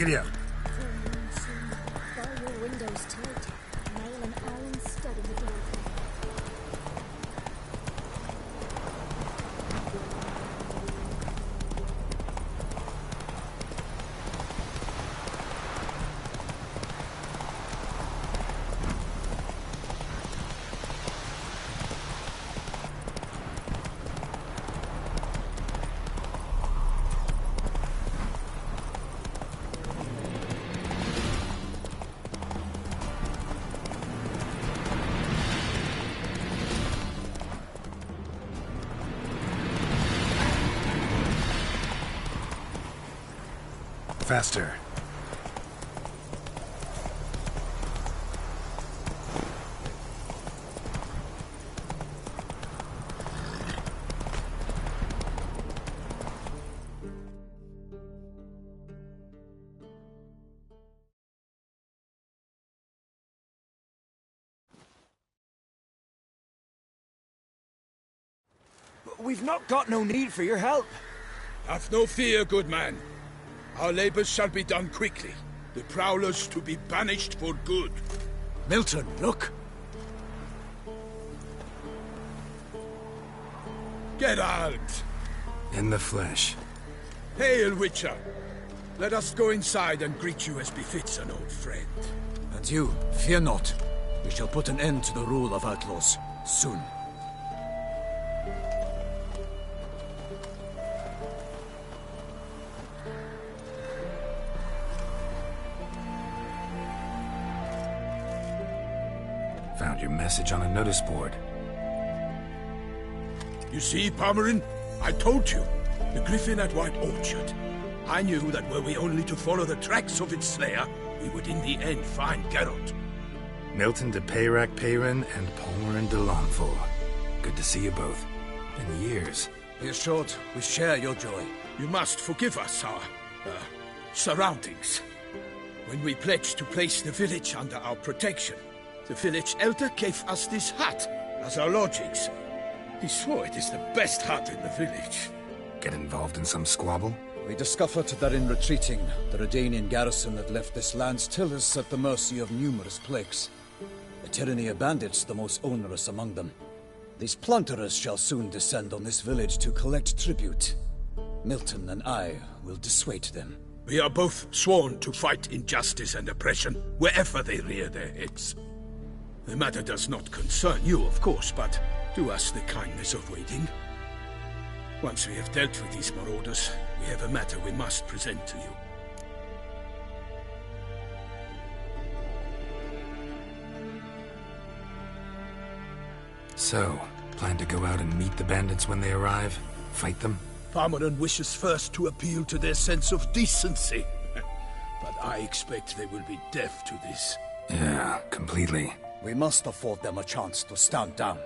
Giddy up. While your windows tilt, nail an iron stud in the door. Faster. We've not got no need for your help. Have no fear, good man. Our labors shall be done quickly. The Prowlers to be banished for good. Milton, look! Geralt! In the flesh. Hail, Witcher! Let us go inside and greet you as befits an old friend. And you, fear not. We shall put an end to the rule of outlaws, soon. Found your message on a notice board. You see, Palmerin? I told you. The Griffin at White Orchard. I knew that were we only to follow the tracks of its slayer, we would in the end find Geralt. Milton de Peyrac Peyran and Palmerin de Launfal. Good to see you both. Been years. Here's short. We share your joy. You must forgive us our surroundings. When we pledged to place the village under our protection, the village elder gave us this hut as our lodgings. He swore it is the best hut in the village. Get involved in some squabble? We discovered that in retreating, the Redanian garrison had left this land still is at the mercy of numerous plagues. A tyranny of bandits, the most onerous among them. These plunderers shall soon descend on this village to collect tribute. Milton and I will dissuade them. We are both sworn to fight injustice and oppression wherever they rear their heads. The matter does not concern you, of course, but do us the kindness of waiting. Once we have dealt with these marauders, we have a matter we must present to you. So, plan to go out and meet the bandits when they arrive? Fight them? Palmerin wishes first to appeal to their sense of decency. But I expect they will be deaf to this. Yeah, completely. We must afford them a chance to stand down.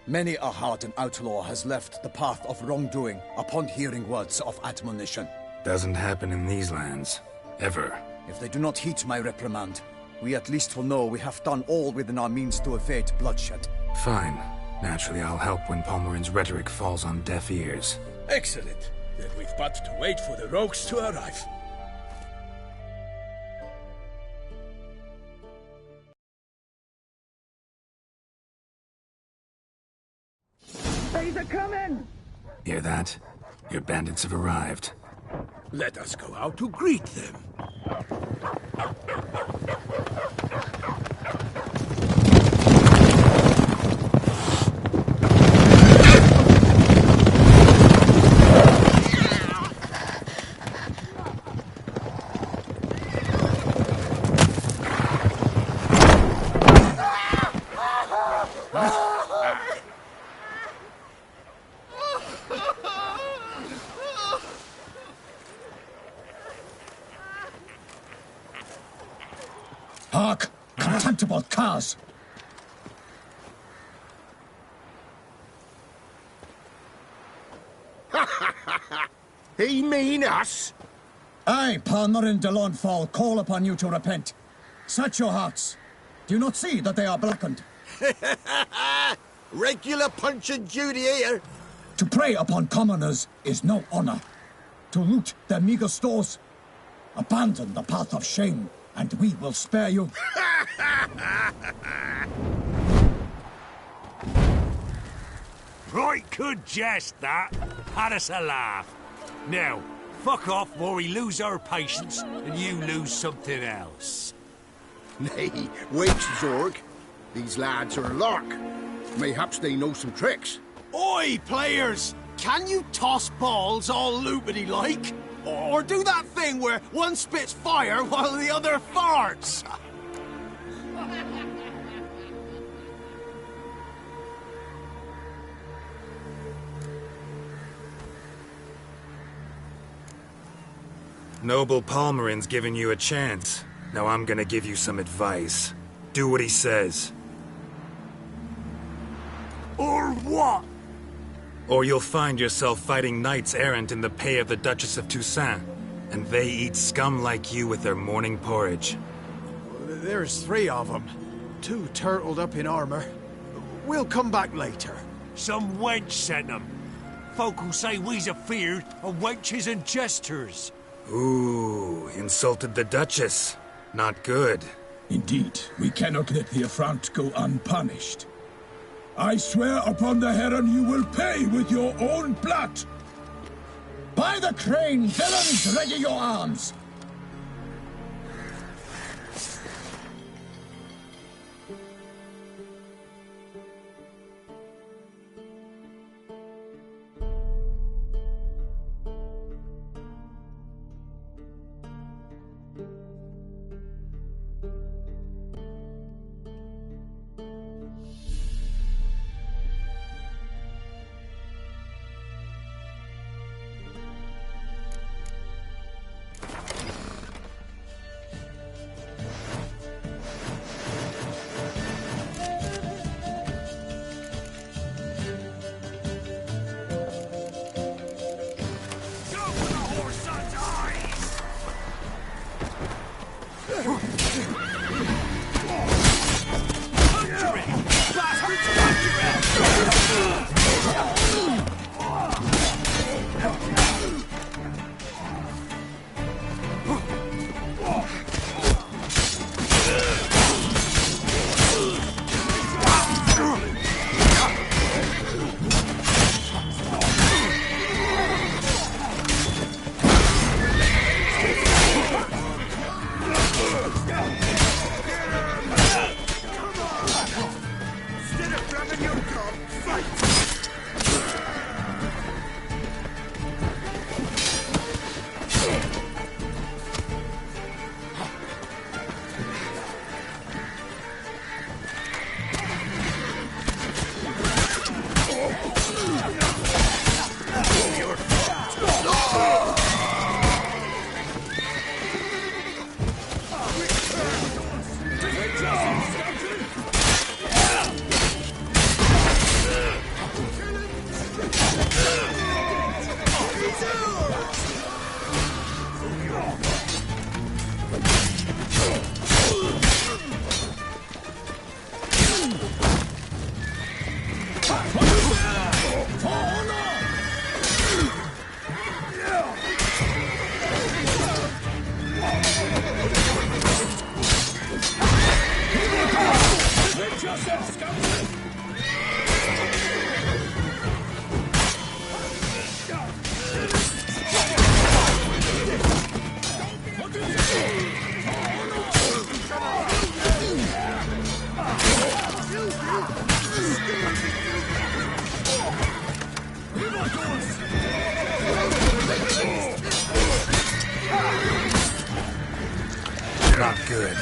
Many a hardened outlaw has left the path of wrongdoing upon hearing words of admonition. Doesn't happen in these lands. Ever. If they do not heed my reprimand, we at least will know we have done all within our means to evade bloodshed. Fine. Naturally, I'll help when Palmerin's rhetoric falls on deaf ears. Excellent. Then we've but to wait for the rogues to arrive. They're coming! Hear that? Your bandits have arrived. Let us go out to greet them. Hark! Contemptible curs! He mean us? I, Palmerin de Launfal, call upon you to repent. Search your hearts. Do you not see that they are blackened? Regular Punch and Judy here. To prey upon commoners is no honor. To loot their meager stores, Abandon the path of shame, and we will spare you. Right good jest, that. Had us a laugh. Now, fuck off before we lose our patience and you lose something else. Nay, wait, Zorg. These lads are a lark. Mayhaps they know some tricks. Oi, players! Can you toss balls all loopity-like? Or do that thing where one spits fire while the other farts? Noble Palmerin's giving you a chance. Now I'm gonna give you some advice. Do what he says. Or what? Or you'll find yourself fighting knights errant in the pay of the Duchess of Toussaint. And they eat scum like you with their morning porridge. There's 3 of them. 2 turtled up in armor. We'll come back later. Some wench sent them. Folk will say we's afeard of wenches and jesters. Ooh, insulted the Duchess. Not good. Indeed, we cannot let the affront go unpunished. I swear upon the Heron you will pay with your own blood! By the crane, villains, ready your arms! Not good.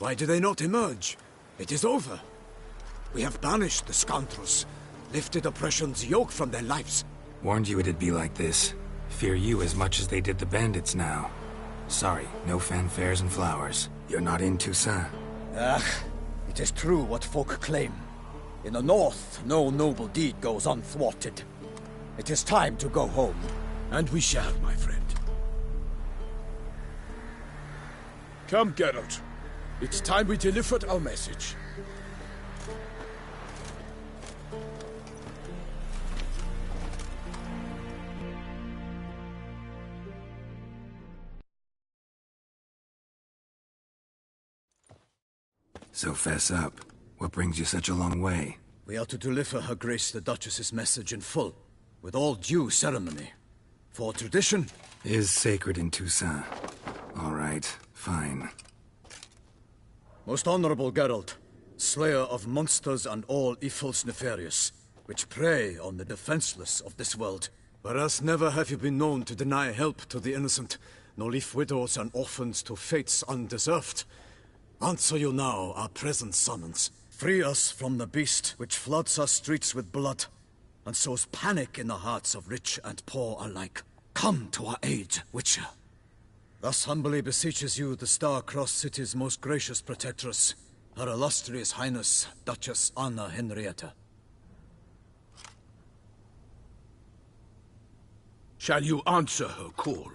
Why do they not emerge? It is over. We have banished the scoundrels, lifted oppression's yoke from their lives. Warned you it'd be like this. Fear you as much as they did the bandits now. Sorry, no fanfares and flowers. You're not in Toussaint. It is true what folk claim. In the north, no noble deed goes unthwarted. It is time to go home. And we shall, my friend. Come, Geralt. It's time we delivered our message. So fess up. What brings you such a long way? We are to deliver Her Grace the Duchess's message in full, with all due ceremony. For tradition is sacred in Toussaint. All right, fine. Most honorable Geralt, slayer of monsters and all evils nefarious, which prey on the defenseless of this world. Whereas never have you been known to deny help to the innocent, nor leave widows and orphans to fates undeserved. Answer you now our present summons. Free us from the beast which floods our streets with blood, and sows panic in the hearts of rich and poor alike. Come to our aid, Witcher. Thus humbly beseeches you the Star-Crossed City's most gracious protectress, Her Illustrious Highness, Duchess Anna Henrietta. Shall you answer her call?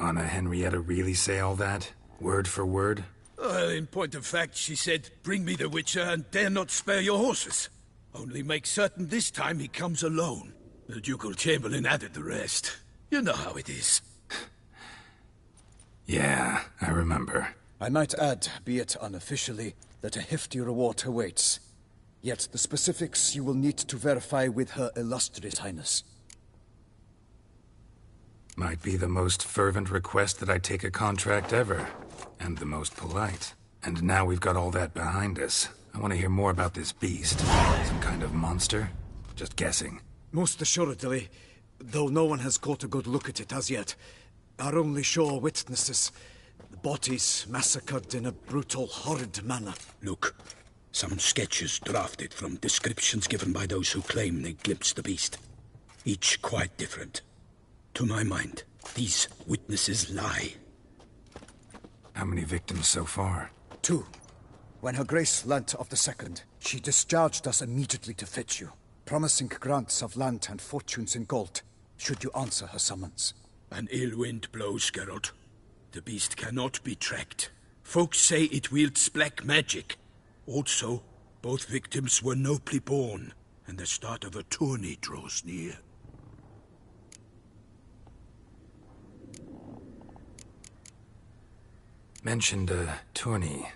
Anna Henrietta really say all that? Word for word? In point of fact, she said, bring me the Witcher and dare not spare your horses. Only make certain this time he comes alone. The Ducal Chamberlain added the rest. You know how it is. Yeah, I remember. I might add, be it unofficially, that a hefty reward awaits. Yet the specifics you will need to verify with Her Illustrious Highness. Might be the most fervent request that I take a contract ever. And the most polite. And now we've got all that behind us. I want to hear more about this beast. Some kind of monster? Just guessing. Most assuredly, though no one has caught a good look at it as yet. Our only sure witnesses. The bodies massacred in a brutal, horrid manner. Look, some sketches drafted from descriptions given by those who claim they glimpsed the beast. Each quite different. To my mind, these witnesses lie. How many victims so far? 2. When Her Grace learnt of the second, she discharged us immediately to fetch you, promising grants of land and fortunes in gold, should you answer her summons. An ill wind blows, Geralt. The beast cannot be tracked. Folks say it wields black magic. Also, both victims were nobly born, and the start of a tourney draws near. Mentioned a tourney.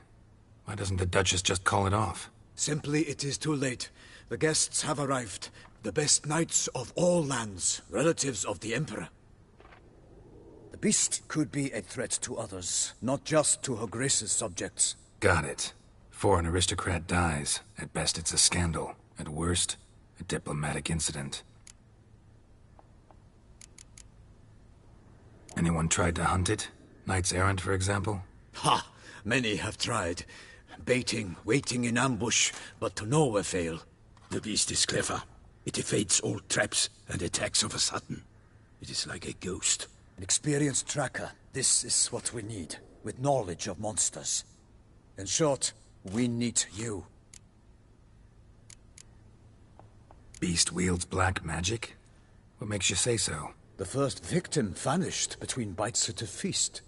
Why doesn't the Duchess just call it off? Simply, it is too late. The guests have arrived. The best knights of all lands, relatives of the Emperor. The beast could be a threat to others, not just to Her Grace's subjects. Got it. Before an aristocrat dies, at best it's a scandal. At worst, a diplomatic incident. Anyone tried to hunt it? Knights errant, for example? Ha! Many have tried. Baiting, waiting in ambush, but to no avail. The beast is clever. It evades all traps and attacks of a sudden. It is like a ghost. An experienced tracker. This is what we need, with knowledge of monsters. In short, we need you. Beast wields black magic? What makes you say so? The first victim vanished between bites at a feast.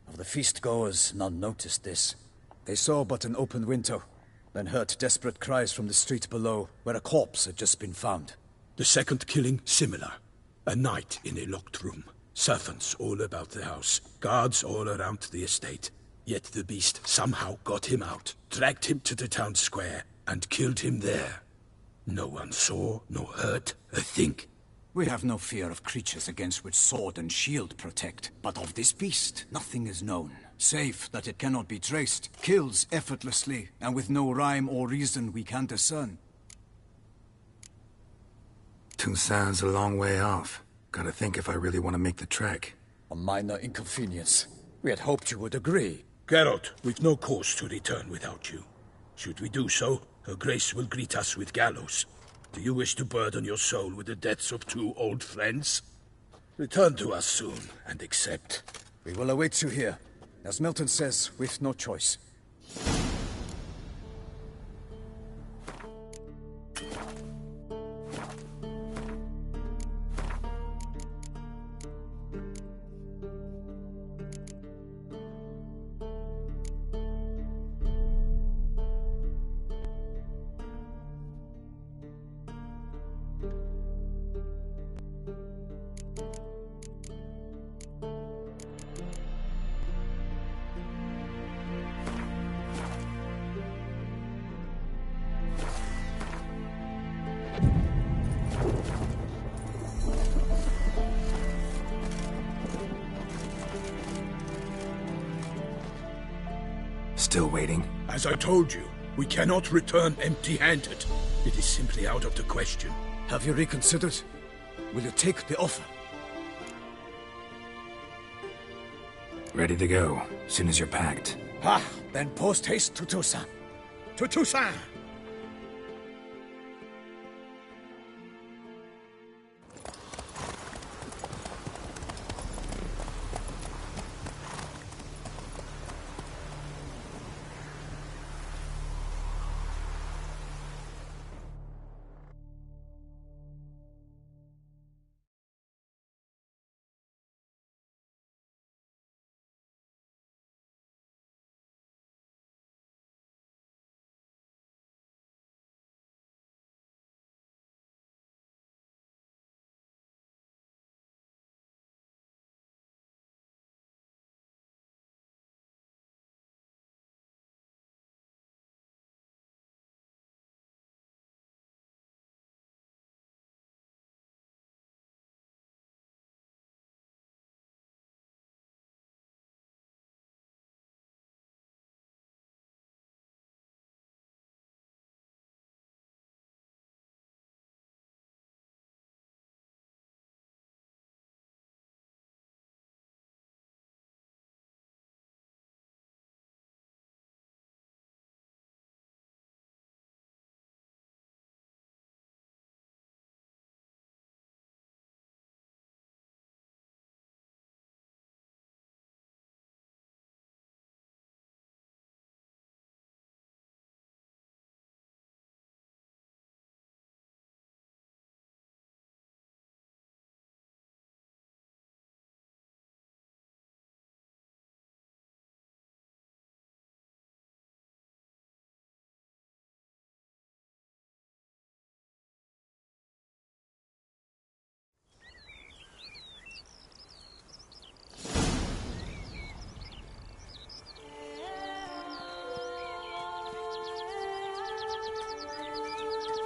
Of the feast-goers, none noticed this. They saw but an open window, then heard desperate cries from the street below, where a corpse had just been found. The second killing, similar. A night in a locked room. Servants all about the house. Guards all around the estate. Yet the beast somehow got him out, dragged him to the town square, and killed him there. No one saw, nor heard a thing. We have no fear of creatures against which sword and shield protect. But of this beast, nothing is known. Save that it cannot be traced, kills effortlessly, and with no rhyme or reason we can discern. Toussaint's a long way off. Gotta think if I really want to make the trek. A minor inconvenience. We had hoped you would agree. Geralt, we've no cause to return without you. Should we do so, Her Grace will greet us with gallows. Do you wish to burden your soul with the deaths of 2 old friends? Return to us soon, and accept. We will await you here. As Milton says, we've no choice. Still waiting? As I told you, we cannot return empty-handed. It is simply out of the question. Have you reconsidered? Will you take the offer? Ready to go, as soon as you're packed. Ah, then post haste to Toussaint. To Toussaint!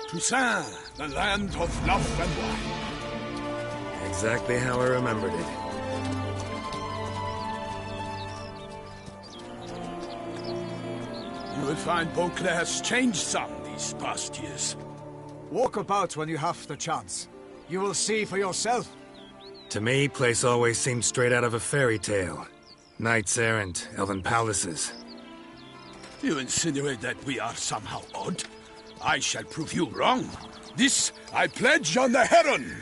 Toussaint, the land of love and wine. Exactly how I remembered it. You will find Beauclair's changed some these past years. Walk about when you have the chance. You will see for yourself. To me, place always seemed straight out of a fairy tale. Knights errant, elven palaces. You insinuate that we are somehow odd? I shall prove you wrong. This I pledge on the Heron!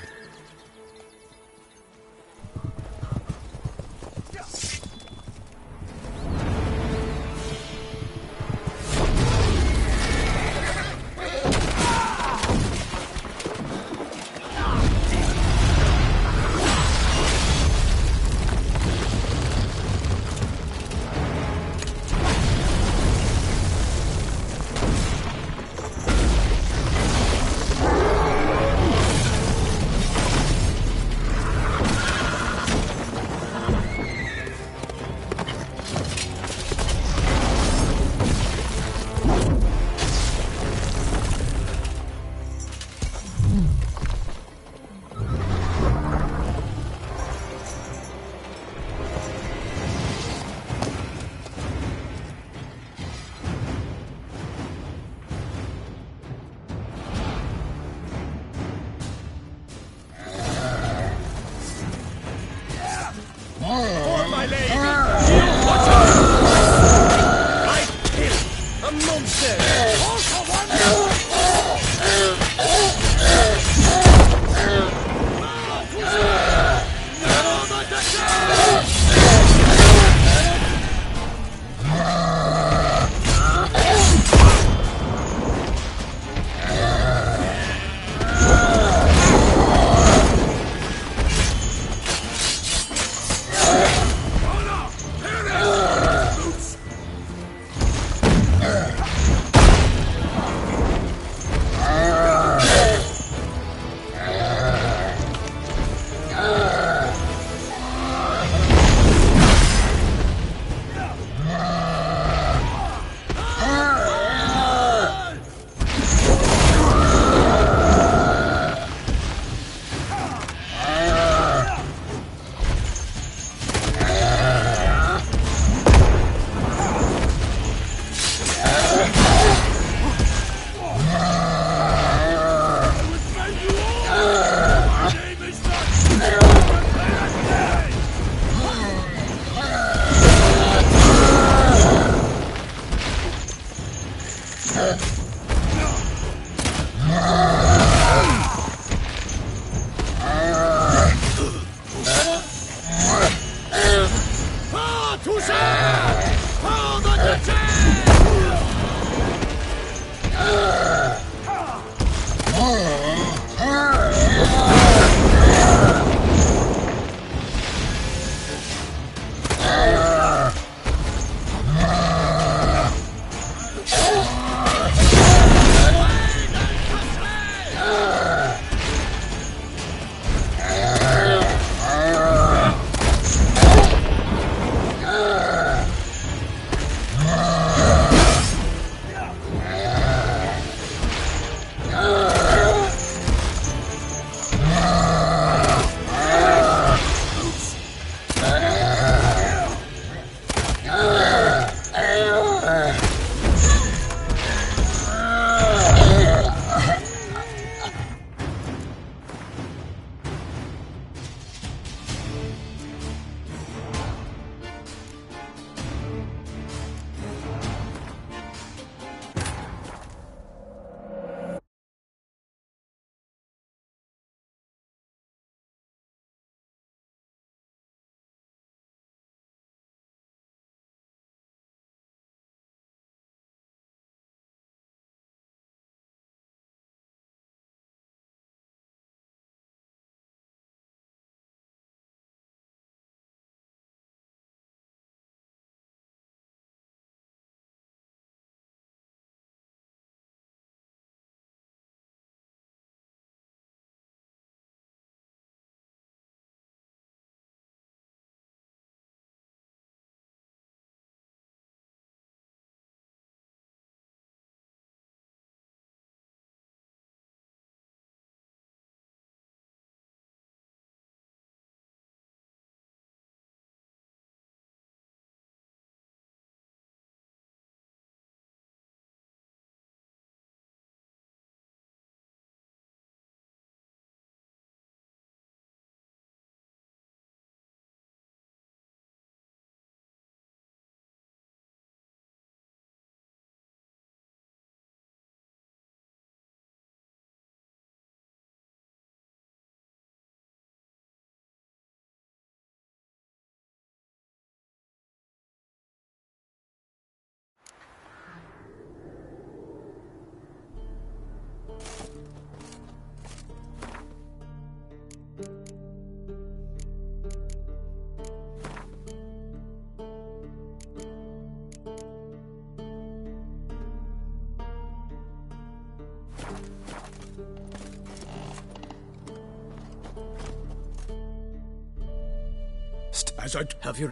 As I have your...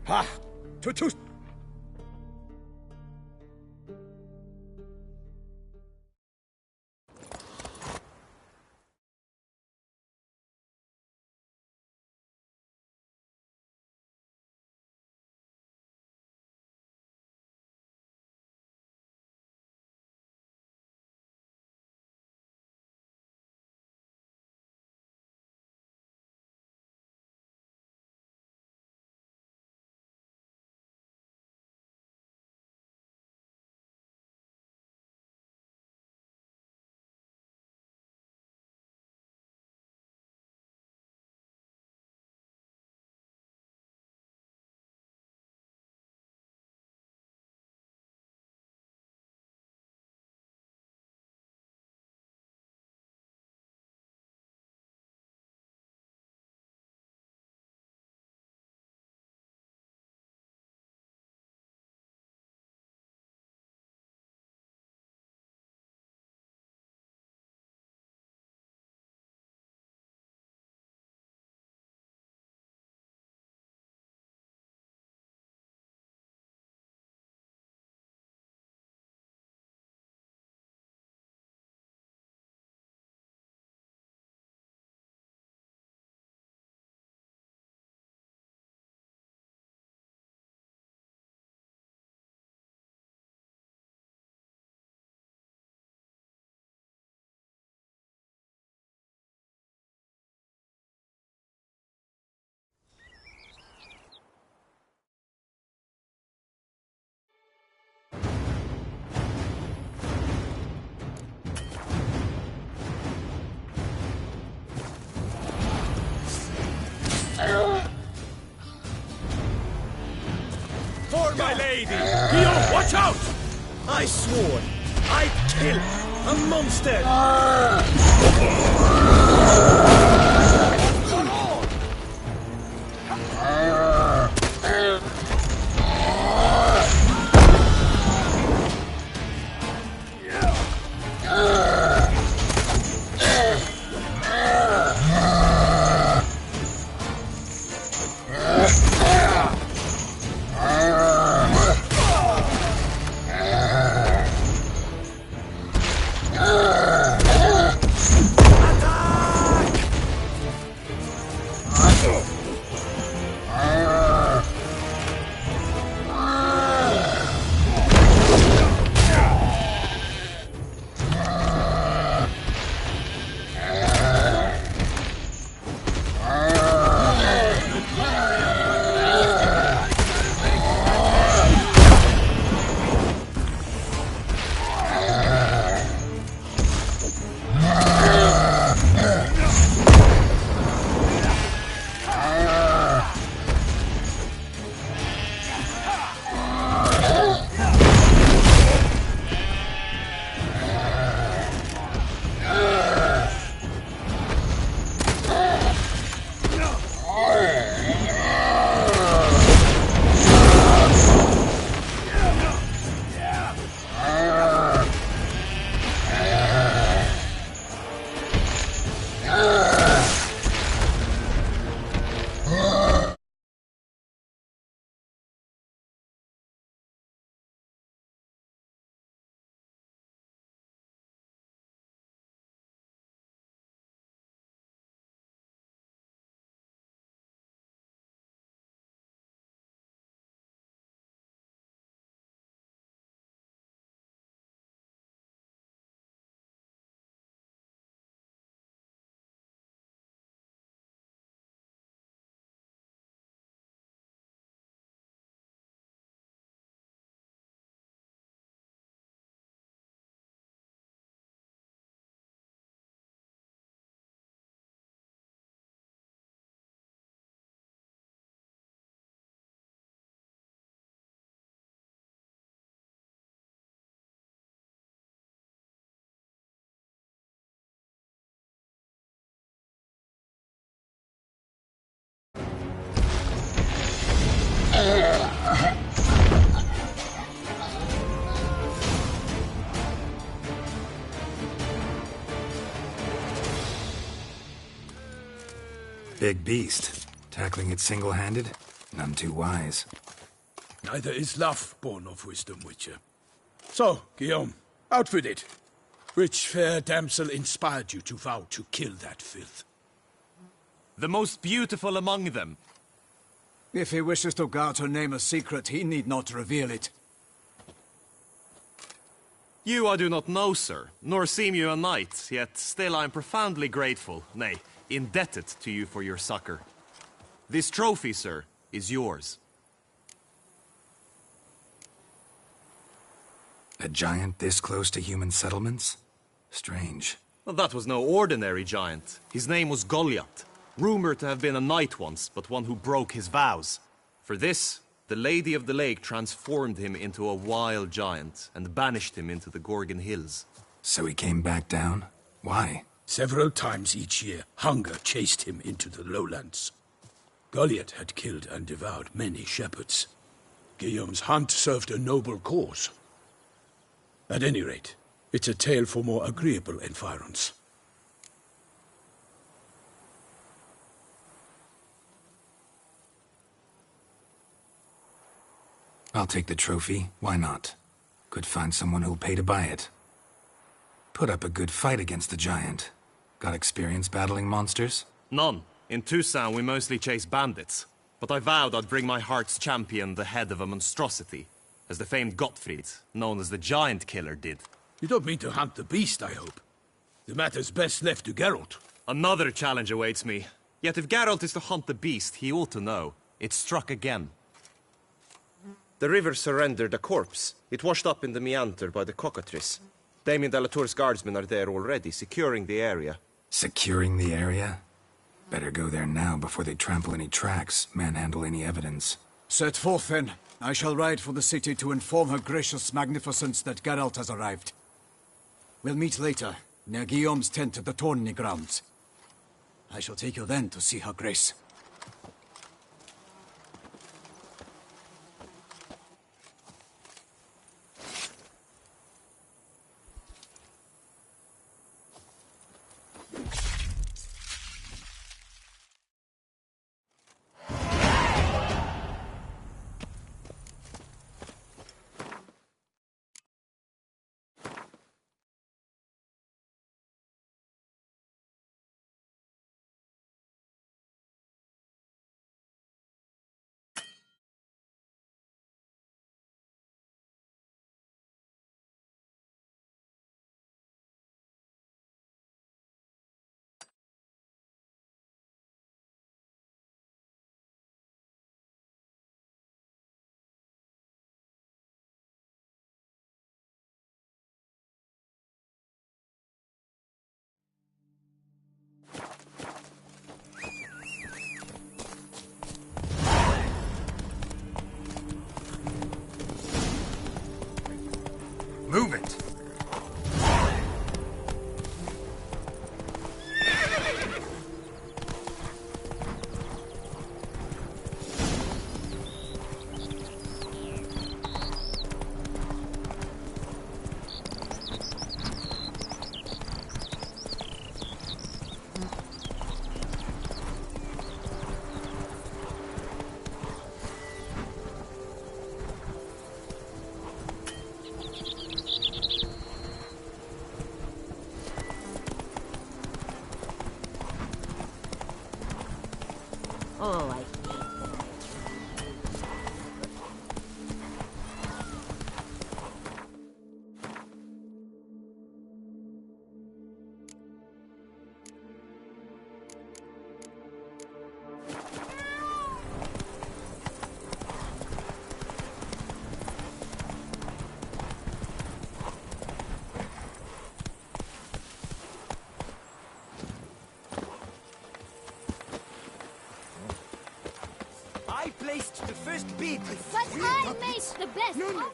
Ha! To... lady! Guillaume, watch out! I swore I'd kill a monster! Big beast. Tackling it single-handed? None too wise. Neither is love born of wisdom, Witcher. So, Guillaume, out with it. Which fair damsel inspired you to vow to kill that filth? The most beautiful among them. If he wishes to guard her name a secret, he need not reveal it. You I do not know, sir, nor seem you a knight, yet still I am profoundly grateful, nay, indebted to you for your succor. This trophy, sir, is yours. A giant this close to human settlements? Strange. Well, that was no ordinary giant. His name was Goliath, rumored to have been a knight once, but one who broke his vows. For this, the Lady of the Lake transformed him into a wild giant and banished him into the Gorgon Hills. So he came back down? Why? Several times each year, hunger chased him into the lowlands. Goliath had killed and devoured many shepherds. Guillaume's hunt served a noble cause. At any rate, it's a tale for more agreeable environs. I'll take the trophy. Why not? Could find someone who'll pay to buy it. Put up a good fight against the giant. Got experience battling monsters? None. In Toussaint we mostly chase bandits. But I vowed I'd bring my heart's champion the head of a monstrosity, as the famed Gottfried, known as the Giant Killer, did. You don't mean to hunt the beast, I hope. The matter's best left to Geralt. Another challenge awaits me. Yet if Geralt is to hunt the beast, he ought to know. It struck again. The river surrendered a corpse. It washed up in the meander by the cockatrice. Damien de la Tour's guardsmen are there already, securing the area. Securing the area? Better go there now before they trample any tracks, manhandle any evidence. Set forth, then. I shall ride for the city to inform her gracious magnificence that Geralt has arrived. We'll meet later, near Guillaume's tent at the tourney grounds. I shall take you then to see her grace. Move it! All right. I placed the first bid. But I made the best offer.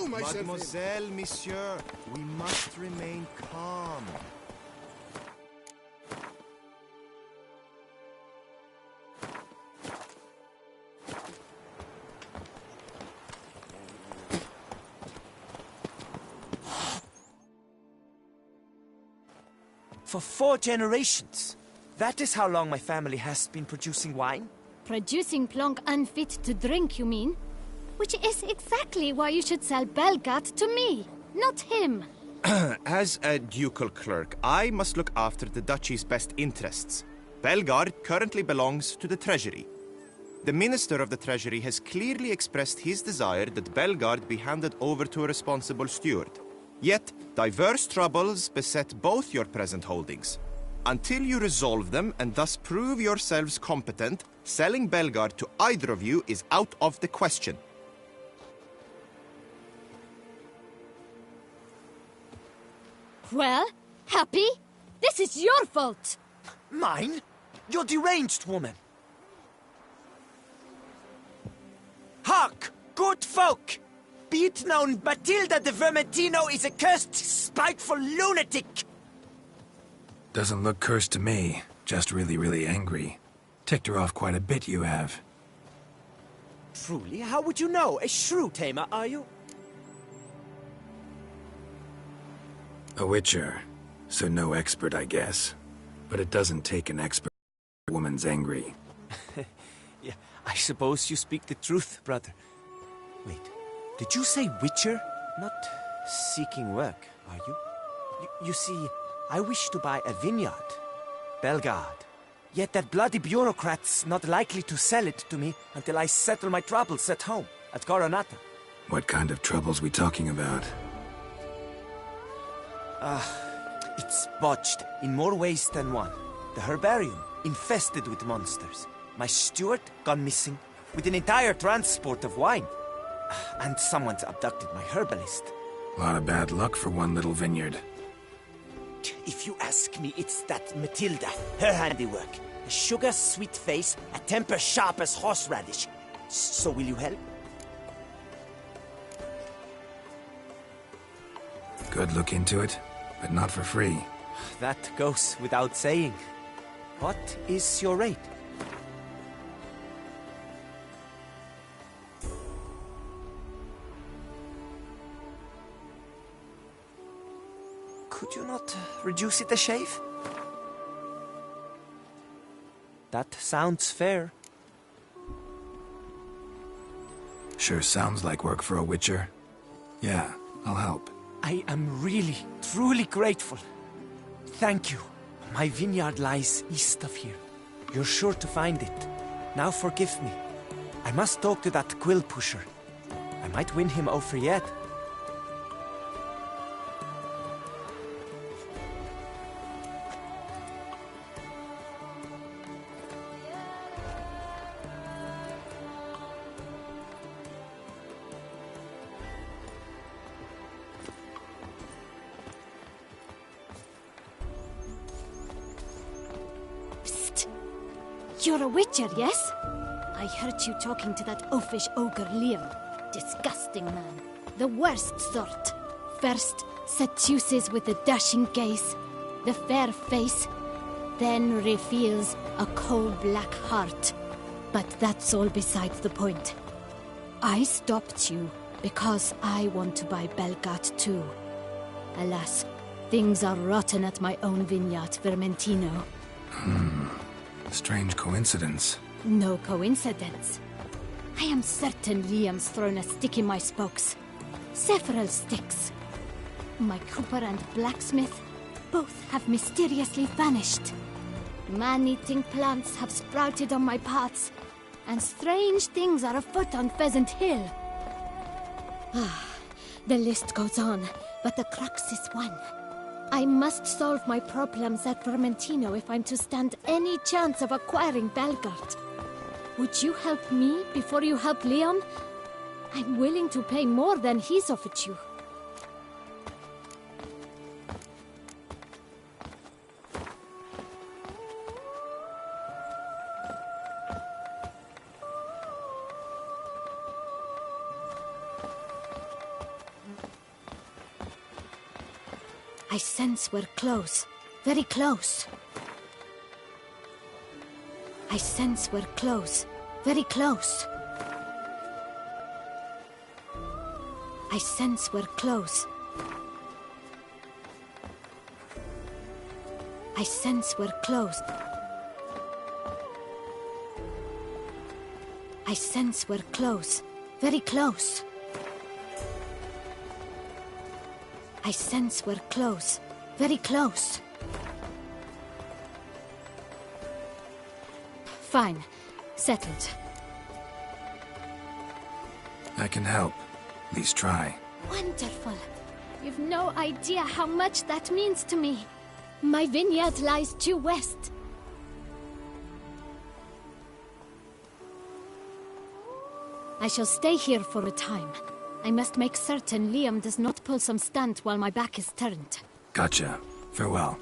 Mademoiselle, monsieur, we must remain calm. For 4 generations. That is how long my family has been producing wine? Producing plonk unfit to drink, you mean? Which is exactly why you should sell Belgard to me, not him. As a ducal clerk, I must look after the duchy's best interests. Belgard currently belongs to the treasury. The minister of the treasury has clearly expressed his desire that Belgard be handed over to a responsible steward. Yet, diverse troubles beset both your present holdings. Until you resolve them and thus prove yourselves competent, selling Belgard to either of you is out of the question. Well, Happy? This is your fault! Mine? You're deranged, woman! Hark, good folk! Be it known, Matilda de Vermentino is a cursed, spiteful lunatic! Doesn't look cursed to me. Just really angry. Ticked her off quite a bit, you have. Truly? How would you know? A shrew tamer, are you? A witcher. So no expert, I guess. But it doesn't take an expert. A woman's angry. Yeah, I suppose you speak the truth, brother. Wait, did you say witcher? Not seeking work, are you? You see, I wish to buy a vineyard. Belgard. Yet that bloody bureaucrat's not likely to sell it to me until I settle my troubles at home, at Coronata. What kind of troubles we talking about? It's botched in more ways than one. The herbarium, infested with monsters. My steward, gone missing, with an entire transport of wine. And someone's abducted my herbalist. A lot of bad luck for one little vineyard. If you ask me, it's that Matilda, her handiwork. A sugar-sweet face, a temper sharp as horseradish. So will you help? Could look into it, but not for free. That goes without saying. What is your rate? Could you not reduce it a shave? That sounds fair. Sure sounds like work for a witcher. Yeah, I'll help. I am really, truly grateful. Thank you. My vineyard lies east of here. You're sure to find it. Now forgive me. I must talk to that quill pusher. I might win him over yet. You're a witcher, yes? I heard you talking to that oafish ogre Liam. Disgusting man. The worst sort. First, seduces with the dashing gaze, the fair face, then reveals a coal-black heart. But that's all besides the point. I stopped you because I want to buy Belgard too. Alas, things are rotten at my own vineyard, Vermentino. Strange coincidence. No coincidence. I am certain Liam's thrown a stick in my spokes. Several sticks. My cooper and blacksmith both have mysteriously vanished. Man-eating plants have sprouted on my paths, and strange things are afoot on Pheasant Hill. The list goes on, but the crux is one. I must solve my problems at Vermentino if I'm to stand any chance of acquiring Belgard. Would you help me before you help Liam? I'm willing to pay more than he's offered you. I sense we're close. Very close. I sense we're close. Very close. I sense we're close. I sense we're close. I sense we're close. Very close. I sense we're close. Very close. Fine. Settled. I can help. At least try. Wonderful. You've no idea how much that means to me. My vineyard lies due west. I shall stay here for a time. I must make certain Liam does not pull some stunt while my back is turned. Gotcha. Farewell.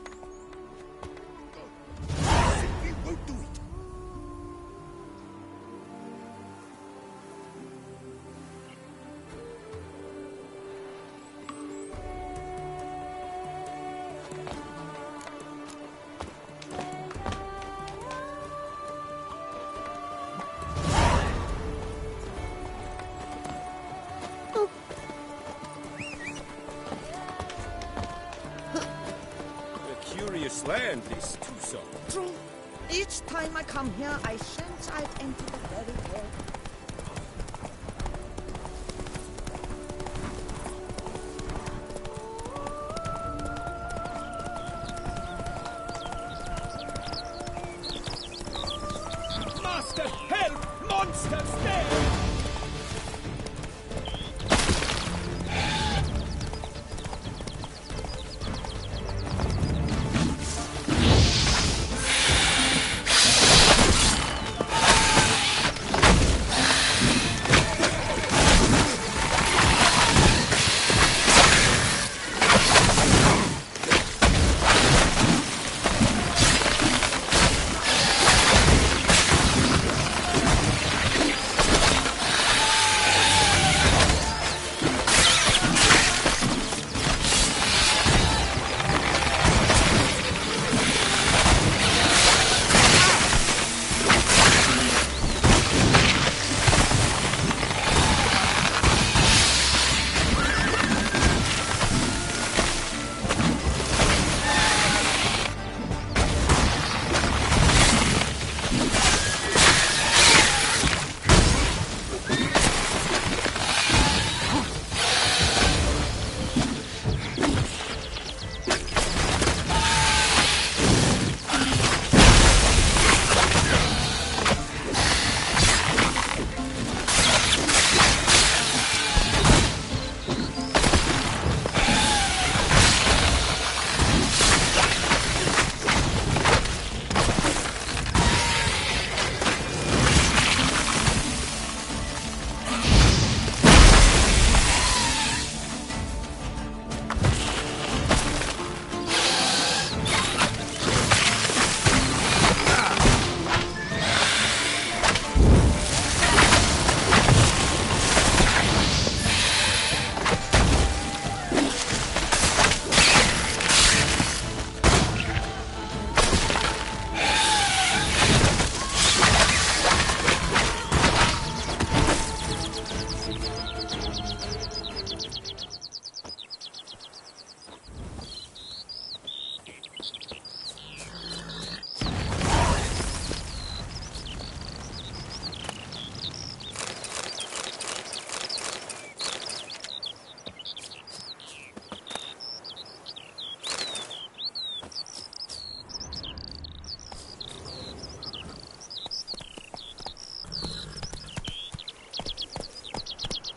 Land, this Tucson. True. Each time I come here, I sense I've entered a very world. Master, help! Monsters there!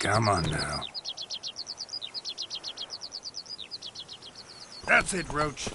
Come on now. That's it, Roach.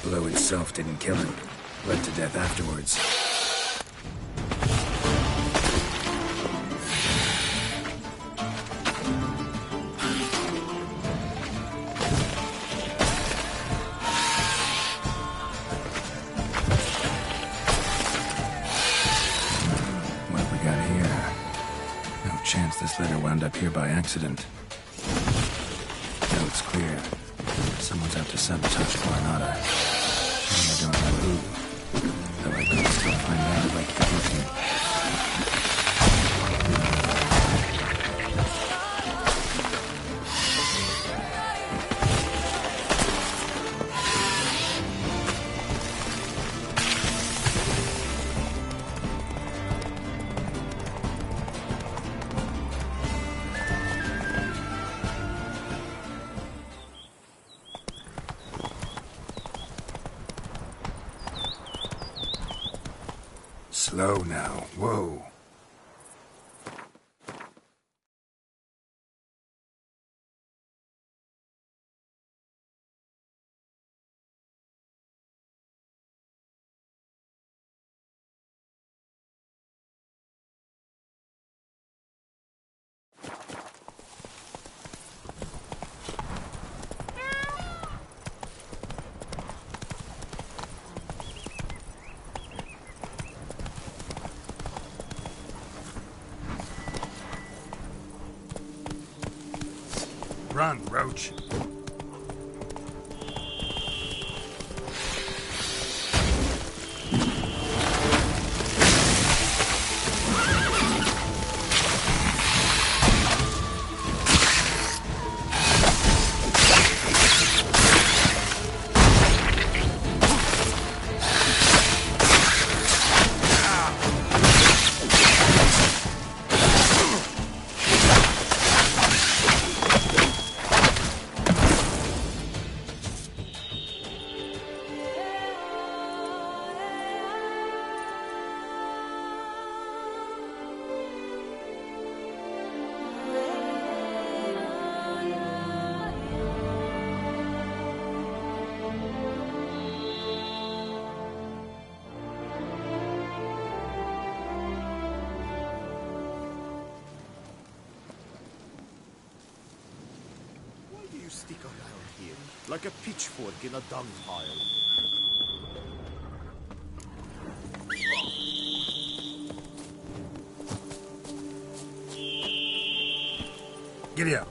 Blow itself didn't kill him. Bled to death afterwards. What have we got here? No chance this letter wound up here by accident. No, it's clear. Someone's out to sabotage Coronata. I don't know who. Though I could still find out if I keep looking. Slow now. Whoa. Run, Roach. you stick around here, like a pitchfork in a dung pile. Giddy up.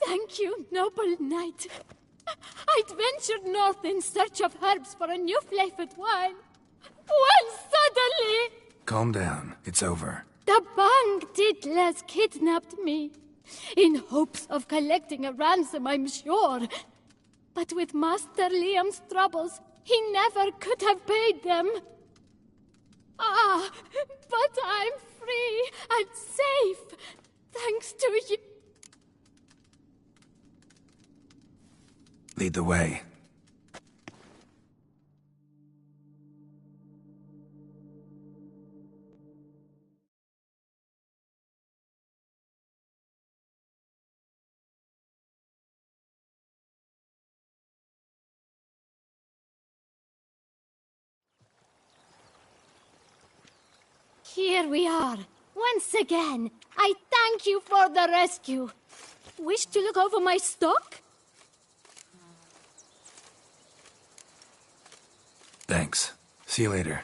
Thank you, noble knight. I'd ventured north in search of herbs for a new flavored wine. When suddenly... Calm down. It's over. the Bang Diddlers kidnapped me. In hopes of collecting a ransom, I'm sure. But with Master Liam's troubles, he never could have paid them. Ah, but I'm free and safe, thanks to you. Lead the way. Here we are. Once again, I thank you for the rescue. Wish to look over my stock? Thanks. See you later.